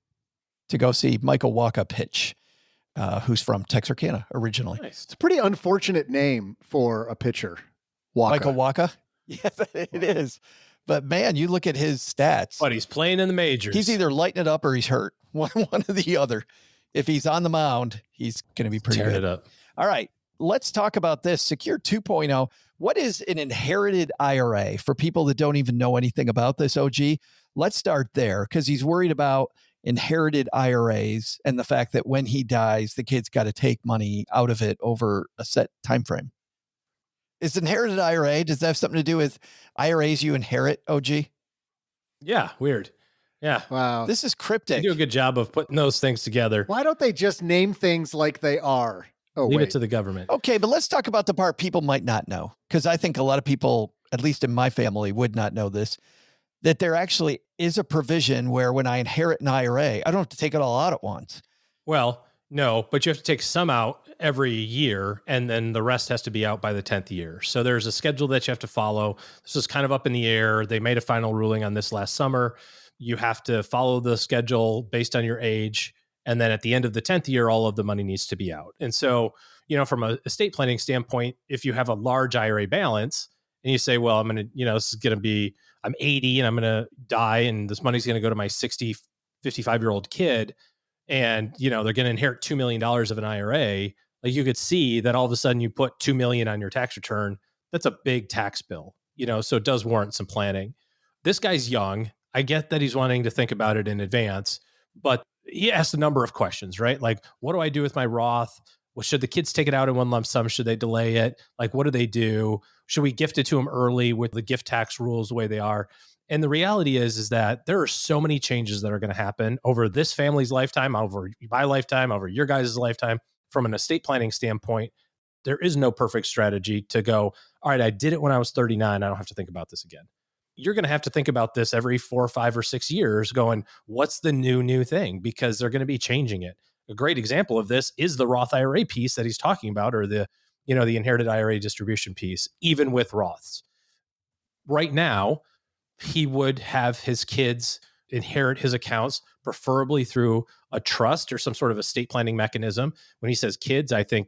To go see Michael Waka pitch, who's from Texarkana originally. Nice. It's a pretty unfortunate name for a pitcher. Waka. Michael Waka? Yeah, it is. But man, you look at his stats. But he's playing in the majors. He's either lighting it up or he's hurt. One or the other. If he's on the mound, he's going to be pretty tearing good. it up. All right. Let's talk about this. Secure 2.0. What is an inherited IRA for people that don't even know anything about this, OG? Let's start there because he's worried about inherited IRAs and the fact that when he dies, the kid's got to take money out of it over a set time frame. Is inherited IRA, does that have something to do with IRAs you inherit, OG? Yeah, weird. Yeah. Wow. This is cryptic. You do a good job of putting those things together. Why don't they just name things like they are? Oh, Leave wait. it to the government. Okay, but let's talk about the part people might not know, because I think a lot of people, at least in my family, would not know this, that there actually is a provision where when I inherit an IRA, I don't have to take it all out at once. Well, no, but you have to take some out every year, and then the rest has to be out by the 10th year. So there's a schedule that you have to follow. This is kind of up in the air. They made a final ruling on this last summer. You have to follow the schedule based on your age. And then at the end of the 10th year, all of the money needs to be out. And so, from a estate planning standpoint, if you have a large IRA balance and you say, well, I'm going to, this is going to be, I'm 80 and I'm going to die and this money's going to go to my 60, 55-year-old kid. And, they're going to inherit $2 million of an IRA. Like you could see that all of a sudden you put $2 million on your tax return. That's a big tax bill, so it does warrant some planning. This guy's young. I get that he's wanting to think about it in advance, but he asked a number of questions, right? Like, what do I do with my Roth? Well, should the kids take it out in one lump sum? Should they delay it? Like, what do they do? Should we gift it to them early with the gift tax rules the way they are? And the reality is that there are so many changes that are going to happen over this family's lifetime, over my lifetime, over your guys' lifetime. From an estate planning standpoint, there is no perfect strategy to go, all right, I did it when I was 39. I don't have to think about this again. You're going to have to think about this every 4 or 5 or 6 years going, what's the new thing? Because they're going to be changing it. A great example of this is the Roth IRA piece that he's talking about, or the inherited IRA distribution piece, even with Roths. Right now, he would have his kids inherit his accounts, preferably through a trust or some sort of estate planning mechanism. When he says kids, I think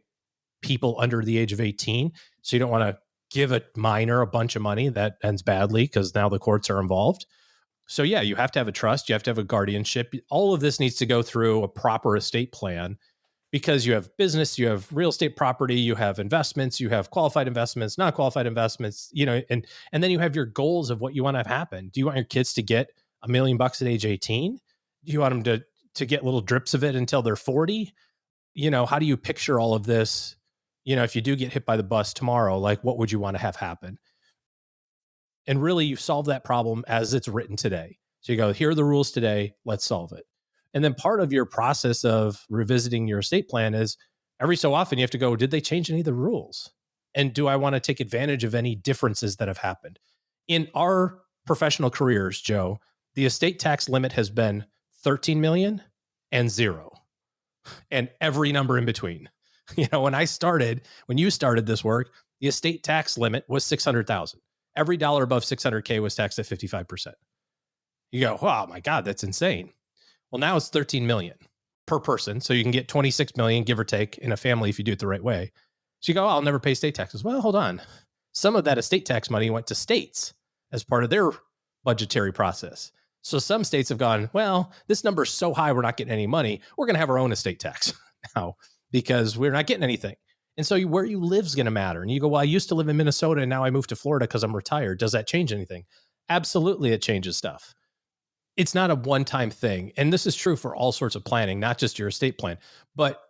people under the age of 18. So you don't want to give a minor a bunch of money. That ends badly because now the courts are involved. So yeah, you have to have a trust. You have to have a guardianship. All of this needs to go through a proper estate plan because you have business, you have real estate property, you have investments, you have qualified investments, not qualified investments, and then you have your goals of what you want to have happen. Do you want your kids to get $1 million at age 18? Do you want them to get little drips of it until they're 40? How do you picture all of this? If you do get hit by the bus tomorrow, like what would you want to have happen? And really you solve that problem as it's written today. So you go, here are the rules today, let's solve it. And then part of your process of revisiting your estate plan is every so often you have to go, did they change any of the rules? And do I want to take advantage of any differences that have happened? In our professional careers, Joe, the estate tax limit has been 13 million and 0 and every number in between. When you started this work, the estate tax limit was 600,000. Every dollar above 600K was taxed at 55%. You go, oh my God, that's insane. Well, now it's 13 million per person. So you can get 26 million, give or take, in a family if you do it the right way. So you go, oh, I'll never pay state taxes. Well, hold on. Some of that estate tax money went to states as part of their budgetary process. So some states have gone, well, this number is so high, we're not getting any money. We're going to have our own estate tax now because we're not getting anything. And so where you live is going to matter. And you go, well, I used to live in Minnesota and now I moved to Florida because I'm retired. Does that change anything? Absolutely, it changes stuff. It's not a one-time thing. And this is true for all sorts of planning, not just your estate plan. But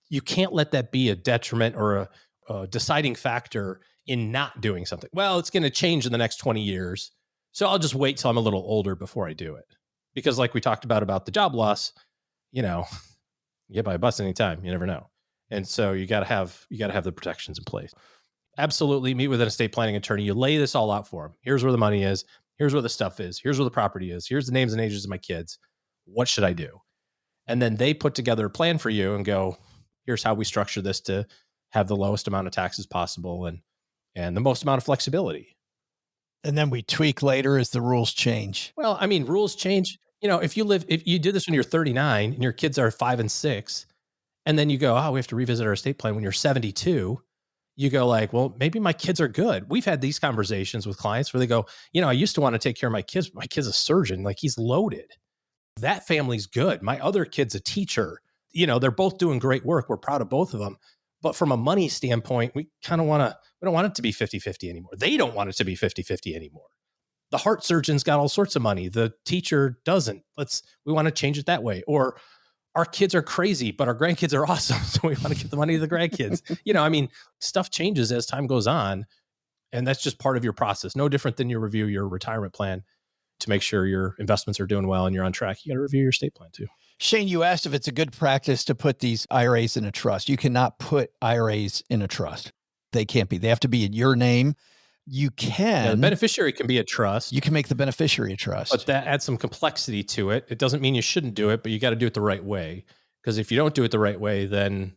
you can't let that be a detriment or a deciding factor in not doing something. Well, it's going to change in the next 20 years. So I'll just wait till I'm a little older before I do it. Because like we talked about the job loss, you get by a bus anytime, you never know. And so you got to have the protections in place. Absolutely meet with an estate planning attorney. You lay this all out for them. Here's where the money is. Here's where the stuff is. Here's where the property is. Here's the names and ages of my kids. What should I do? And then they put together a plan for you and go, here's how we structure this to have the lowest amount of taxes possible and the most amount of flexibility. And then we tweak later as the rules change. Well, I mean, rules change. If you did this when you're 39 and your kids are 5 and 6, and then you go, we have to revisit our estate plan when you're 72, you go like, well, maybe my kids are good. We've had these conversations with clients where they go, I used to want to take care of my kids, but my kid's a surgeon. Like, he's loaded. That family's good. My other kid's a teacher. They're both doing great work. We're proud of both of them. But from a money standpoint, we don't want it to be 50-50 anymore. They don't want it to be 50-50 anymore. The heart surgeon's got all sorts of money. The teacher doesn't. We want to change it that way. Or our kids are crazy, but our grandkids are awesome. So we want to give the money to the grandkids. Stuff changes as time goes on. And that's just part of your process. No different than you review your retirement plan to make sure your investments are doing well and you're on track. You got to review your estate plan too. Shane, you asked if it's a good practice to put these IRAs in a trust. You cannot put IRAs in a trust. They can't be. They have to be in your name. You can. The beneficiary can be a trust. You can make the beneficiary a trust. But that adds some complexity to it. It doesn't mean you shouldn't do it, but you got to do it the right way. Because if you don't do it the right way, then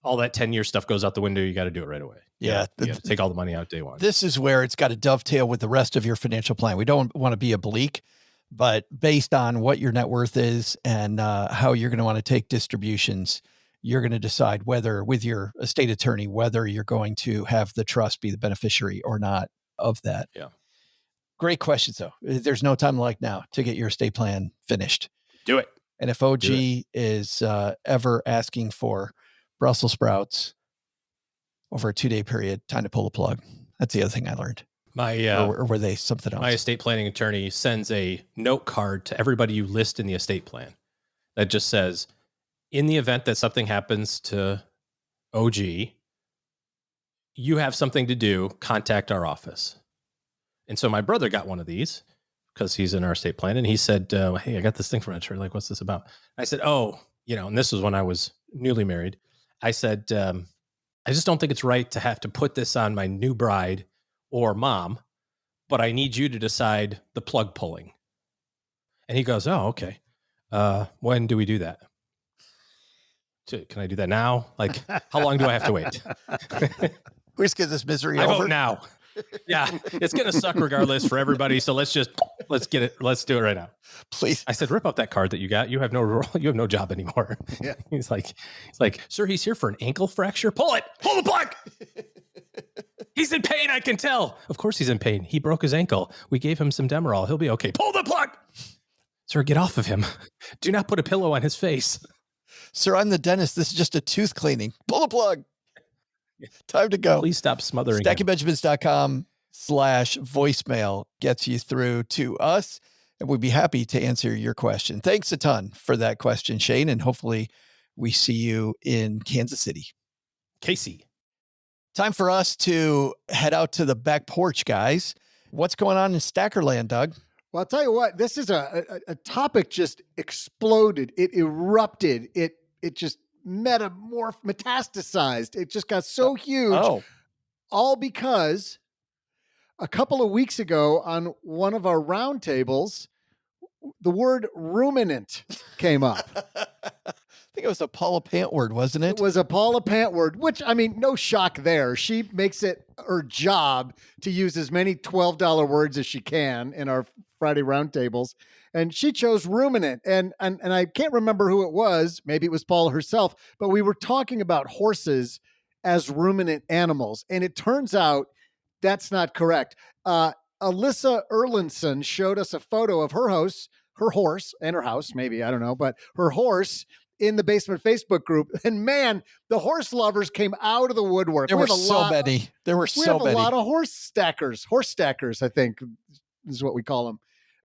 all that 10-year stuff goes out the window. You got to do it right away. Yeah. You got to take all the money out day one. This is where it's got to dovetail with the rest of your financial plan. We don't want to be oblique, but based on what your net worth is and how you're going to want to take distributions, you're going to decide whether, with your estate attorney, whether you're going to have the trust be the beneficiary or not of that. Yeah. Great questions, though. There's no time like now to get your estate plan finished. Do it. And if OG is ever asking for Brussels sprouts over a 2-day period, time to pull the plug. That's the other thing I learned. Or were they something else? My estate planning attorney sends a note card to everybody you list in the estate plan that just says, in the event that something happens to OG, you have something to do, contact our office. And so my brother got one of these because he's in our estate plan. And he said, hey, I got this thing from an attorney. Like, what's this about? I said, and this was when I was newly married. I said, I just don't think it's right to have to put this on my new bride or mom, but I need you to decide the plug pulling. And he goes, oh, okay. When do we do that? Can I do that now? Like, how long do I have to wait? We just get this misery I over. vote now. Yeah, it's going to suck regardless for everybody. So let's get it. Let's do it right now. Please. I said, rip up that card that you got. You have no job anymore. Yeah. He's like, sir, he's here for an ankle fracture. Pull it. Pull the plug. He's in pain. I can tell. Of course he's in pain. He broke his ankle. We gave him some Demerol. He'll be okay. Pull the plug. Sir, get off of him. Do not put a pillow on his face. Sir, I'm the dentist. This is just a tooth cleaning. Pull the plug. Time to go. Please stop smothering. StackingBenjamins.com/voicemail gets you through to us, and we'd be happy to answer your question. Thanks a ton for that question, Shane, and hopefully we see you in Kansas City. Casey. Time for us to head out to the back porch, guys. What's going on in Stackerland, Doug? Well, I'll tell you what, this is a topic just exploded. It erupted. It just metastasized. It just got so huge. All because a couple of weeks ago on one of our roundtables, the word ruminant came up. I think it was a Paula Pant word, wasn't it? It was a Paula Pant word, which, I mean, no shock there. She makes it her job to use as many $12 words as she can in our Friday roundtables. And she chose ruminant. And I can't remember who it was. Maybe it was Paula herself. But we were talking about horses as ruminant animals. And it turns out that's not correct. Alyssa Erlinson showed us a photo of her horse and her house, maybe, I don't know, but her horse in the Basement Facebook group. And man, the horse lovers came out of the woodwork. There were so many. We have a lot of horse stackers, I think is what we call them.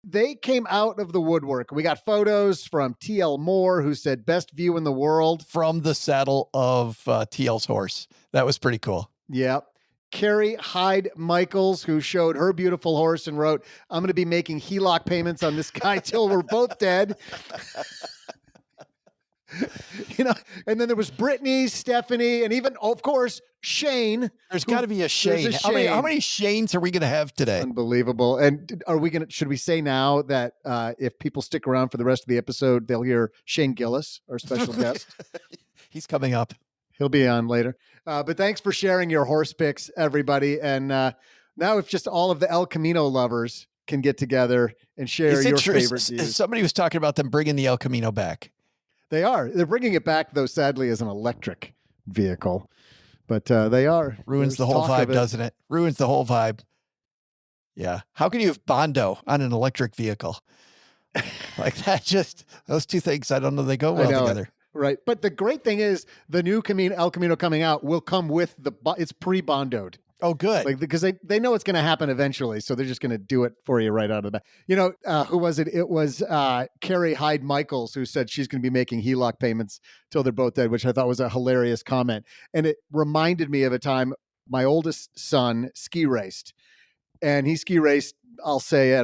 They came out of the woodwork. We got photos from TL Moore, who said best view in the world. From the saddle of TL's horse. That was pretty cool. Yep. Carrie Hyde Michaels, who showed her beautiful horse and wrote, I'm going to be making HELOC payments on this guy till we're both dead. And then there was Brittany, Stephanie, and even, of course, Shane. There's got to be a Shane. How many Shanes are we going to have today? Unbelievable. And should we say now that if people stick around for the rest of the episode, they'll hear Shane Gillis, our special guest. He's coming up. He'll be on later. But thanks for sharing your horse picks, everybody. And now if just all of the El Camino lovers can get together and share your favorite views. Somebody was talking about them bringing the El Camino back. They are. They're bringing it back, though, sadly, as an electric vehicle. But they are. Ruins the whole vibe, doesn't it? Ruins the whole vibe. Yeah. How can you have Bondo on an electric vehicle? Like that, just those two things, I don't know, they go well together. Right. But the great thing is the new El Camino coming out will come with it's pre-bondoed. Oh, good. Because they know it's going to happen eventually. So they're just going to do it for you right out of the bat. Who was it? It was Carrie Hyde Michaels who said she's going to be making HELOC payments till they're both dead, which I thought was a hilarious comment. And it reminded me of a time my oldest son ski raced. And he ski raced, I'll say,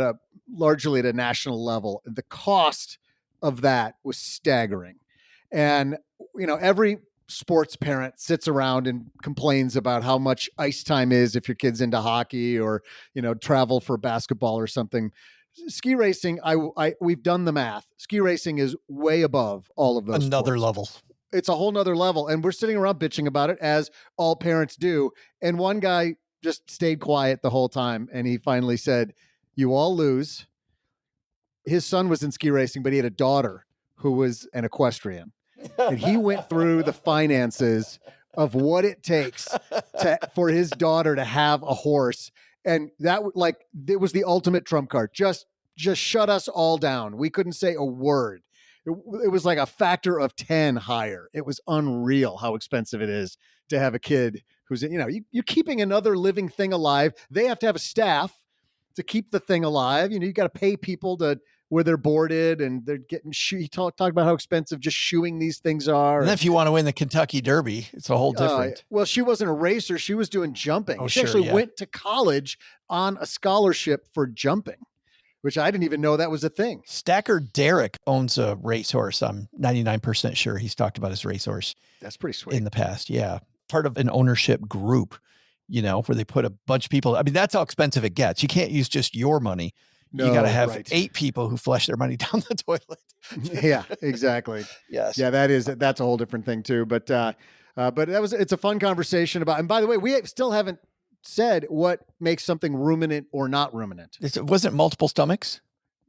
largely at a national level. The cost of that was staggering. And, every sports parent sits around and complains about how much ice time is if your kid's into hockey or, travel for basketball or something. Ski racing, we've done the math. Ski racing is way above all of those. Another level. It's a whole nother level. And we're sitting around bitching about it, as all parents do. And one guy just stayed quiet the whole time. And he finally said, "You all lose." His son was in ski racing, but he had a daughter who was an equestrian. And he went through the finances of what it takes for his daughter to have a horse. And that it was the ultimate trump card. Just shut us all down. We couldn't say a word. It was like a factor of 10 higher. It was unreal how expensive it is to have a kid who's, you're keeping another living thing alive. They have to have a staff to keep the thing alive. You got to pay people where they're boarded and they're getting he talked about how expensive just shoeing these things are. And then if you want to win the Kentucky Derby, it's a whole different. Well, she wasn't a racer. She was doing jumping. She actually went to college on a scholarship for jumping, which I didn't even know that was a thing. Stacker Derek owns a racehorse. I'm 99% sure he's talked about his racehorse. That's pretty sweet. In the past. Yeah. Part of an ownership group, where they put a bunch of people. I mean, that's how expensive it gets. You can't use just your money. No, you got to have 8 people who flush their money down the toilet. Yeah, exactly. Yes. Yeah, that's a whole different thing too. But it's a fun conversation about, and by the way, we still haven't said what makes something ruminant or not ruminant. Was it multiple stomachs?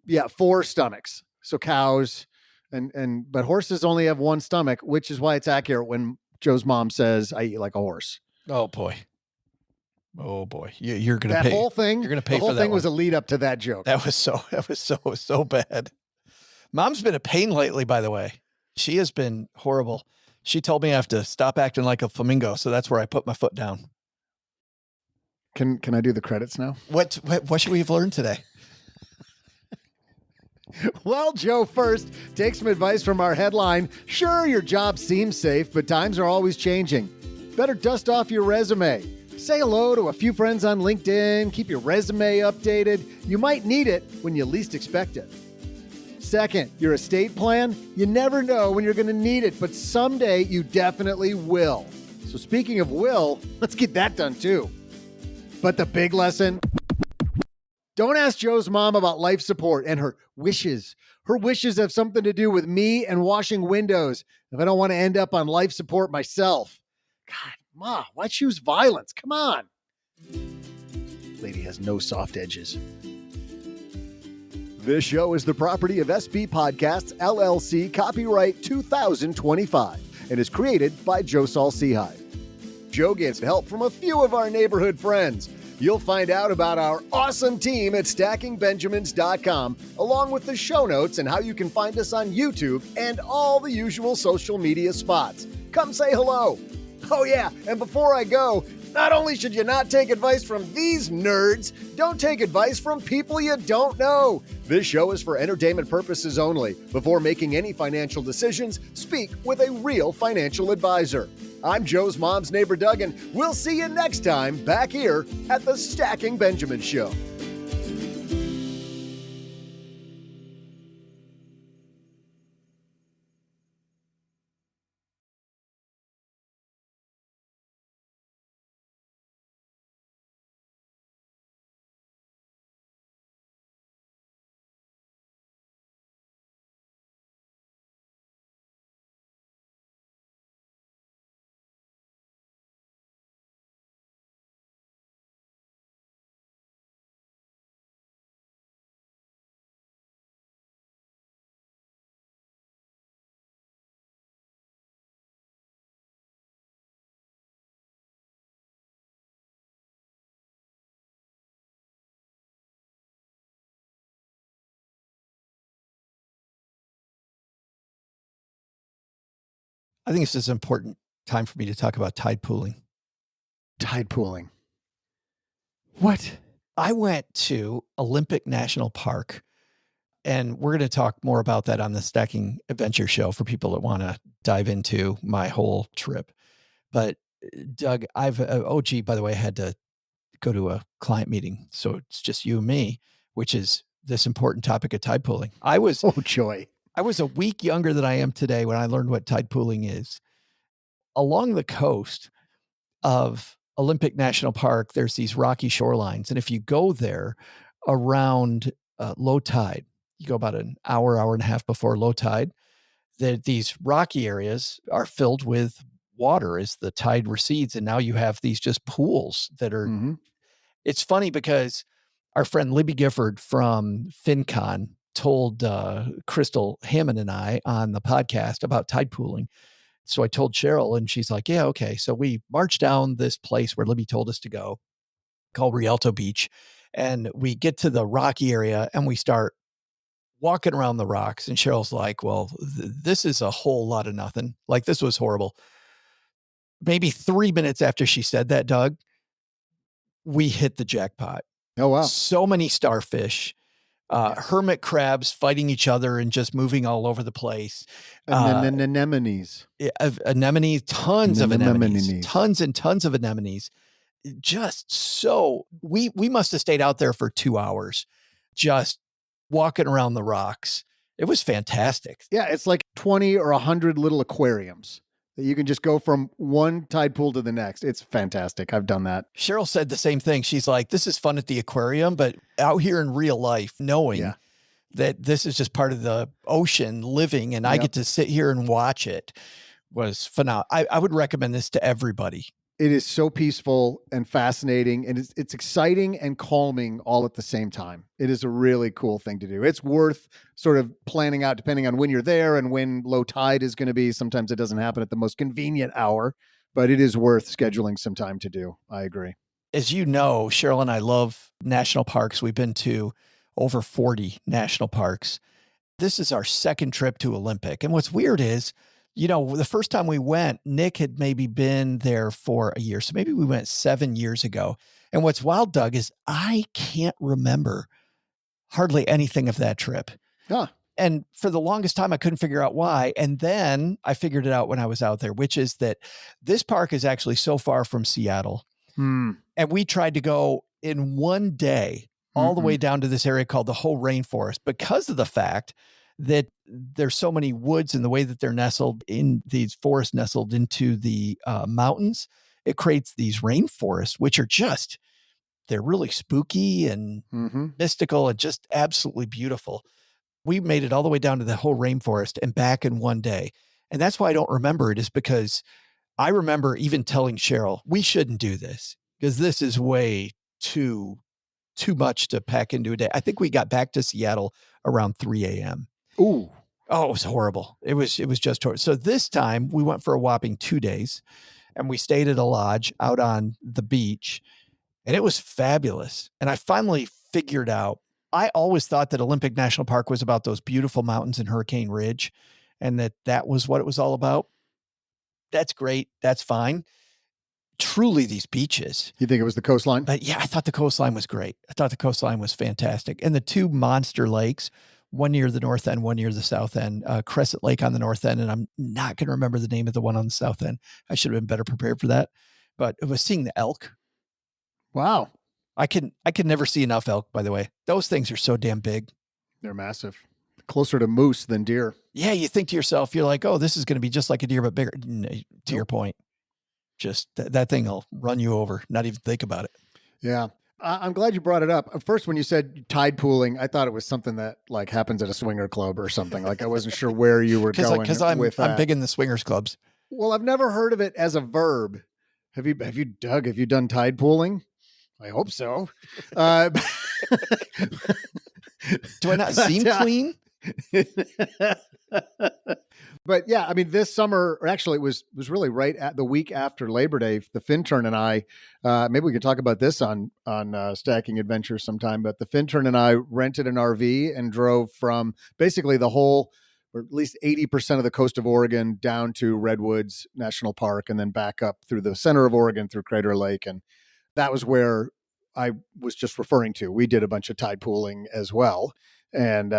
Yeah, 4 stomachs. So cows but horses only have 1 stomach, which is why it's accurate when Joe's mom says, "I eat like a horse." Oh boy. You're going to pay. That whole thing. You're going to pay for that. The whole thing was a lead up to that joke. That was so bad. Mom's been a pain lately, by the way. She has been horrible. She told me I have to stop acting like a flamingo, so that's where I put my foot down. Can I do the credits now? What should we have learned today? Well, Joe first, take some advice from our headline. Sure, your job seems safe, but times are always changing. Better dust off your resume. Say hello to a few friends on LinkedIn. Keep your resume updated. You might need it when you least expect it. Second, your estate plan. You never know when you're going to need it, but someday you definitely will. So speaking of will, let's get that done too. But the big lesson, don't ask Joe's mom about life support and her wishes. Her wishes have something to do with me and washing windows if I don't want to end up on life support myself. God, Ma, why choose violence? Come on. Lady has no soft edges. This show is the property of SB Podcasts, LLC, copyright 2025, and is created by Joe Saul Seahide. Joe gets help from a few of our neighborhood friends. You'll find out about our awesome team at stackingbenjamins.com, along with the show notes and how you can find us on YouTube and all the usual social media spots. Come say hello. Oh yeah, and before I go, not only should you not take advice from these nerds, don't take advice from people you don't know. This show is for entertainment purposes only. Before making any financial decisions, speak with a real financial advisor. I'm Joe's mom's neighbor, Doug, and we'll see you next time back here at the Stacking Benjamin Show. I think this is an important time for me to talk about tide pooling. Tide pooling. What? I went to Olympic National Park, and we're going to talk more about that on the Stacking Adventure show for people that want to dive into my whole trip. But Doug, OG, by the way, had to go to a client meeting. So it's just you and me, which is this important topic of tide pooling. Oh, joy. I was a week younger than I am today when I learned what tide pooling is. Along the coast of Olympic National Park, there's these rocky shorelines. And if you go there around low tide, you go about an hour and a half before low tide, these rocky areas are filled with water as the tide recedes. And now you have these just pools that are, It's funny because our friend Libby Gifford from FinCon told Crystal Hammond and I on the podcast about tide pooling. So I told Cheryl, and she's like, yeah, okay. So we marched down this place where Libby told us to go, called Rialto Beach. And we get to the rocky area and we start walking around the rocks. And Cheryl's like, well, this is a whole lot of nothing. Like, this was horrible. Maybe 3 minutes after she said that, Doug, we hit the jackpot. Oh, wow. So many starfish. Hermit crabs fighting each other and just moving all over the place. Anemones. Anemones, tons of anemones. Tons and tons of anemones. Just so, we must have stayed out there for 2 hours, just walking around the rocks. It was fantastic. Yeah, it's like 20 or 100 little aquariums that you can just go from one tide pool to the next. It's fantastic. I've done that. Cheryl said the same thing. She's like, this is fun at the aquarium, but out here in real life, knowing that this is just part of the ocean living and I get to sit here and watch it was phenomenal. I would recommend this to everybody. It is so peaceful and fascinating, and it's exciting and calming all at the same time. It is a really cool thing to do. It's worth sort of planning out depending on when you're there and when low tide is going to be. Sometimes it doesn't happen at the most convenient hour, but it is worth scheduling some time to do. I agree. As you know, Cheryl and I love national parks. We've been to over 40 national parks. This is our second trip to Olympic. And what's weird is, you know, the first time we went, Nick had maybe been there for a year. So maybe we went 7 years ago. And what's wild, Doug, is I can't remember hardly anything of that trip. Huh. And for the longest time, I couldn't figure out why. And then I figured it out when I was out there, which is that this park is actually so far from Seattle. And we tried to go in one day all the way down to this area called the whole rainforest because of the fact that there's so many woods and the way that they're nestled in these forests nestled into the mountains. It creates these rainforests, which are just, they're really spooky and mystical and just absolutely beautiful. We made it all the way down to the whole rainforest and back in one day. And that's why I don't remember it, is because I remember even telling Cheryl, we shouldn't do this because this is way too much to pack into a day. I think we got back to Seattle around 3 a.m. Ooh. Oh, it was horrible. It was just horrible. So this time we went for a whopping 2 days and we stayed at a lodge out on the beach and it was fabulous. And I finally figured out, I always thought that Olympic National Park was about those beautiful mountains in Hurricane Ridge and that was what it was all about. That's great. That's fine. Truly these beaches. You think it was the coastline? But yeah, I thought the coastline was great. I thought the coastline was fantastic. And the two monster lakes, one near the north end, one near the south end, Crescent Lake on the north end. And I'm not going to remember the name of the one on the south end. I should have been better prepared for that. But it was seeing the elk. Wow. I can never see enough elk, by the way. Those things are so damn big. They're massive. Closer to moose than deer. Yeah, you think to yourself, you're like, oh, this is going to be just like a deer, but bigger. To your point, just that thing will run you over, not even think about it. Yeah. I'm glad you brought it up. First, when you said tide pooling, I thought it was something that like happens at a swinger club or something. Like I wasn't sure where you were going because I'm big in the swingers clubs. Well, I've never heard of it as a verb. Have you, Doug? Have you done tide pooling? I hope so. Do I not seem clean? But yeah, I mean, this summer, or actually it was really right at the week after Labor Day, the Fintern and I, maybe we could talk about this on Stacking Adventures sometime, but the Fintern and I rented an RV and drove from basically the whole or at least 80% of the coast of Oregon down to Redwoods National Park, and then back up through the center of Oregon through Crater Lake. And that was where I was just referring to. We did a bunch of tide pooling as well. And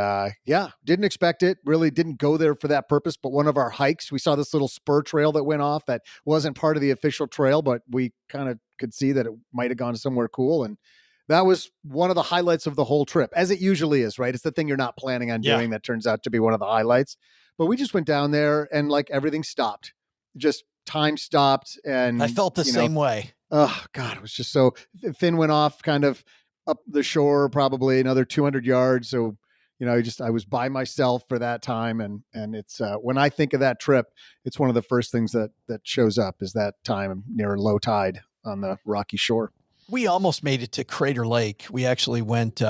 didn't expect it, really didn't go there for that purpose. But one of our hikes, we saw this little spur trail that went off that wasn't part of the official trail, but we kind of could see that it might have gone somewhere cool. And that was one of the highlights of the whole trip, as it usually is, right? It's the thing you're not planning on doing that turns out to be one of the highlights. But we just went down there and like everything stopped. Just time stopped. And I felt the same way. Oh, God, it was just so... Finn went off kind of up the shore, probably another 200 yards. So, I was by myself for that time. And it's when I think of that trip, it's one of the first things that shows up is that time near low tide on the rocky shore. We almost made it to Crater Lake. We actually went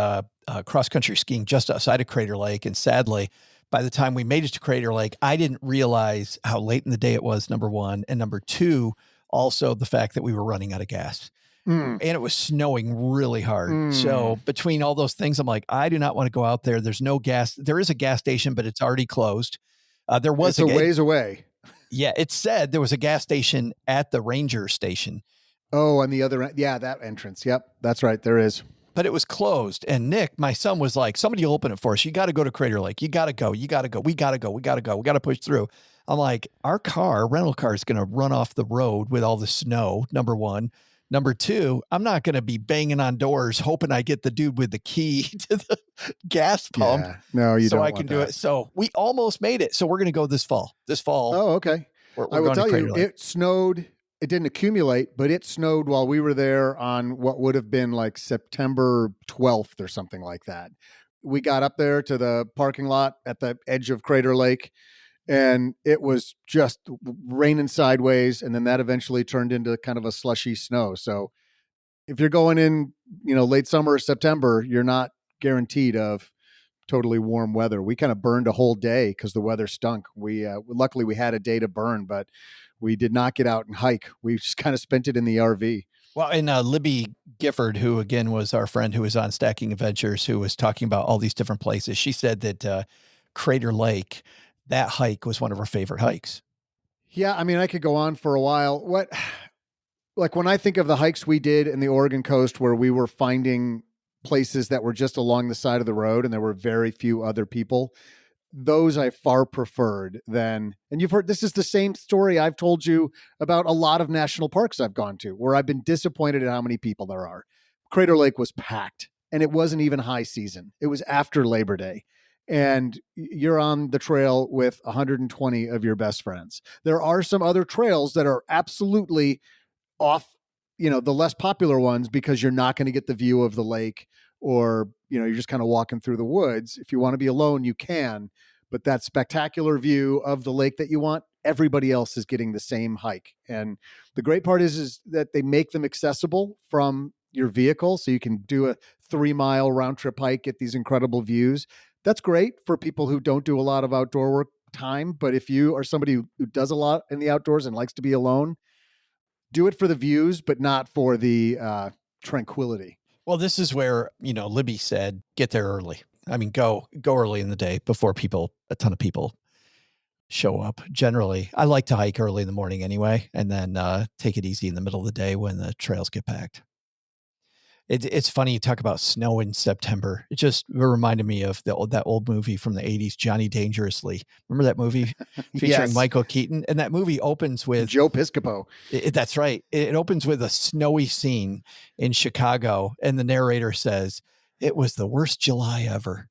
cross-country skiing just outside of Crater Lake. And sadly, by the time we made it to Crater Lake, I didn't realize how late in the day it was, number one. And number two, also the fact that we were running out of gas. And it was snowing really hard. So between all those things, I'm like, I do not want to go out there. There's no gas. There is a gas station, but it's already closed. There was a ways away. Yeah, it said there was a gas station at the ranger station. Oh, on the other end. Yeah, that entrance. Yep, that's right. There is. But it was closed. And Nick, my son, was like, somebody will open it for us. You got to go to Crater Lake. You got to go. You got to go. We got to go. We got to go. We got to push through. I'm like, our rental car is going to run off the road with all the snow, number one. Number two, I'm not going to be banging on doors hoping I get the dude with the key to the gas pump. Yeah. No, you don't. So I can do it. So we almost made it. So we're going to go this fall. Oh, okay. We're I will tell you, Lake. it snowed. It didn't accumulate, but it snowed while we were there on what would have been like September 12th or something like that. We got up there to the parking lot at the edge of Crater Lake, and it was just raining sideways. And then that eventually turned into kind of a slushy snow. So if you're going in, late summer or September, you're not guaranteed of totally warm weather. We kind of burned a whole day because the weather stunk. We luckily we had a day to burn, but we did not get out and hike. We just kind of spent it in the RV. Well, and Libby Gifford, who again was our friend who was on Stacking Adventures, who was talking about all these different places. She said that Crater Lake, that hike was one of her favorite hikes. Yeah. I mean, I could go on for a while. Like when I think of the hikes we did in the Oregon coast where we were finding places that were just along the side of the road and there were very few other people, those I far preferred than, and you've heard, this is the same story I've told you about a lot of national parks I've gone to where I've been disappointed at how many people there are. Crater Lake was packed and it wasn't even high season. It was after Labor Day and you're on the trail with 120 of your best friends. There are some other trails that are absolutely off, the less popular ones because you're not going to get the view of the lake or, you're just kind of walking through the woods. If you want to be alone, you can, but that spectacular view of the lake that you want, everybody else is getting the same hike. And the great part is that they make them accessible from your vehicle. So you can do a 3-mile round trip hike, get these incredible views. That's great for people who don't do a lot of outdoor work time. But if you are somebody who does a lot in the outdoors and likes to be alone, do it for the views, but not for the tranquility. Well, this is where, Libby said, get there early. I mean, go early in the day before a ton of people show up. Generally, I like to hike early in the morning anyway, and then take it easy in the middle of the day when the trails get packed. It's funny you talk about snow in September. It just reminded me of that old movie from the 80s, Johnny Dangerously. Remember that movie featuring Yes. Michael Keaton? And that movie opens with Joe Piscopo. That's right. It opens with a snowy scene in Chicago. And the narrator says, it was the worst July ever.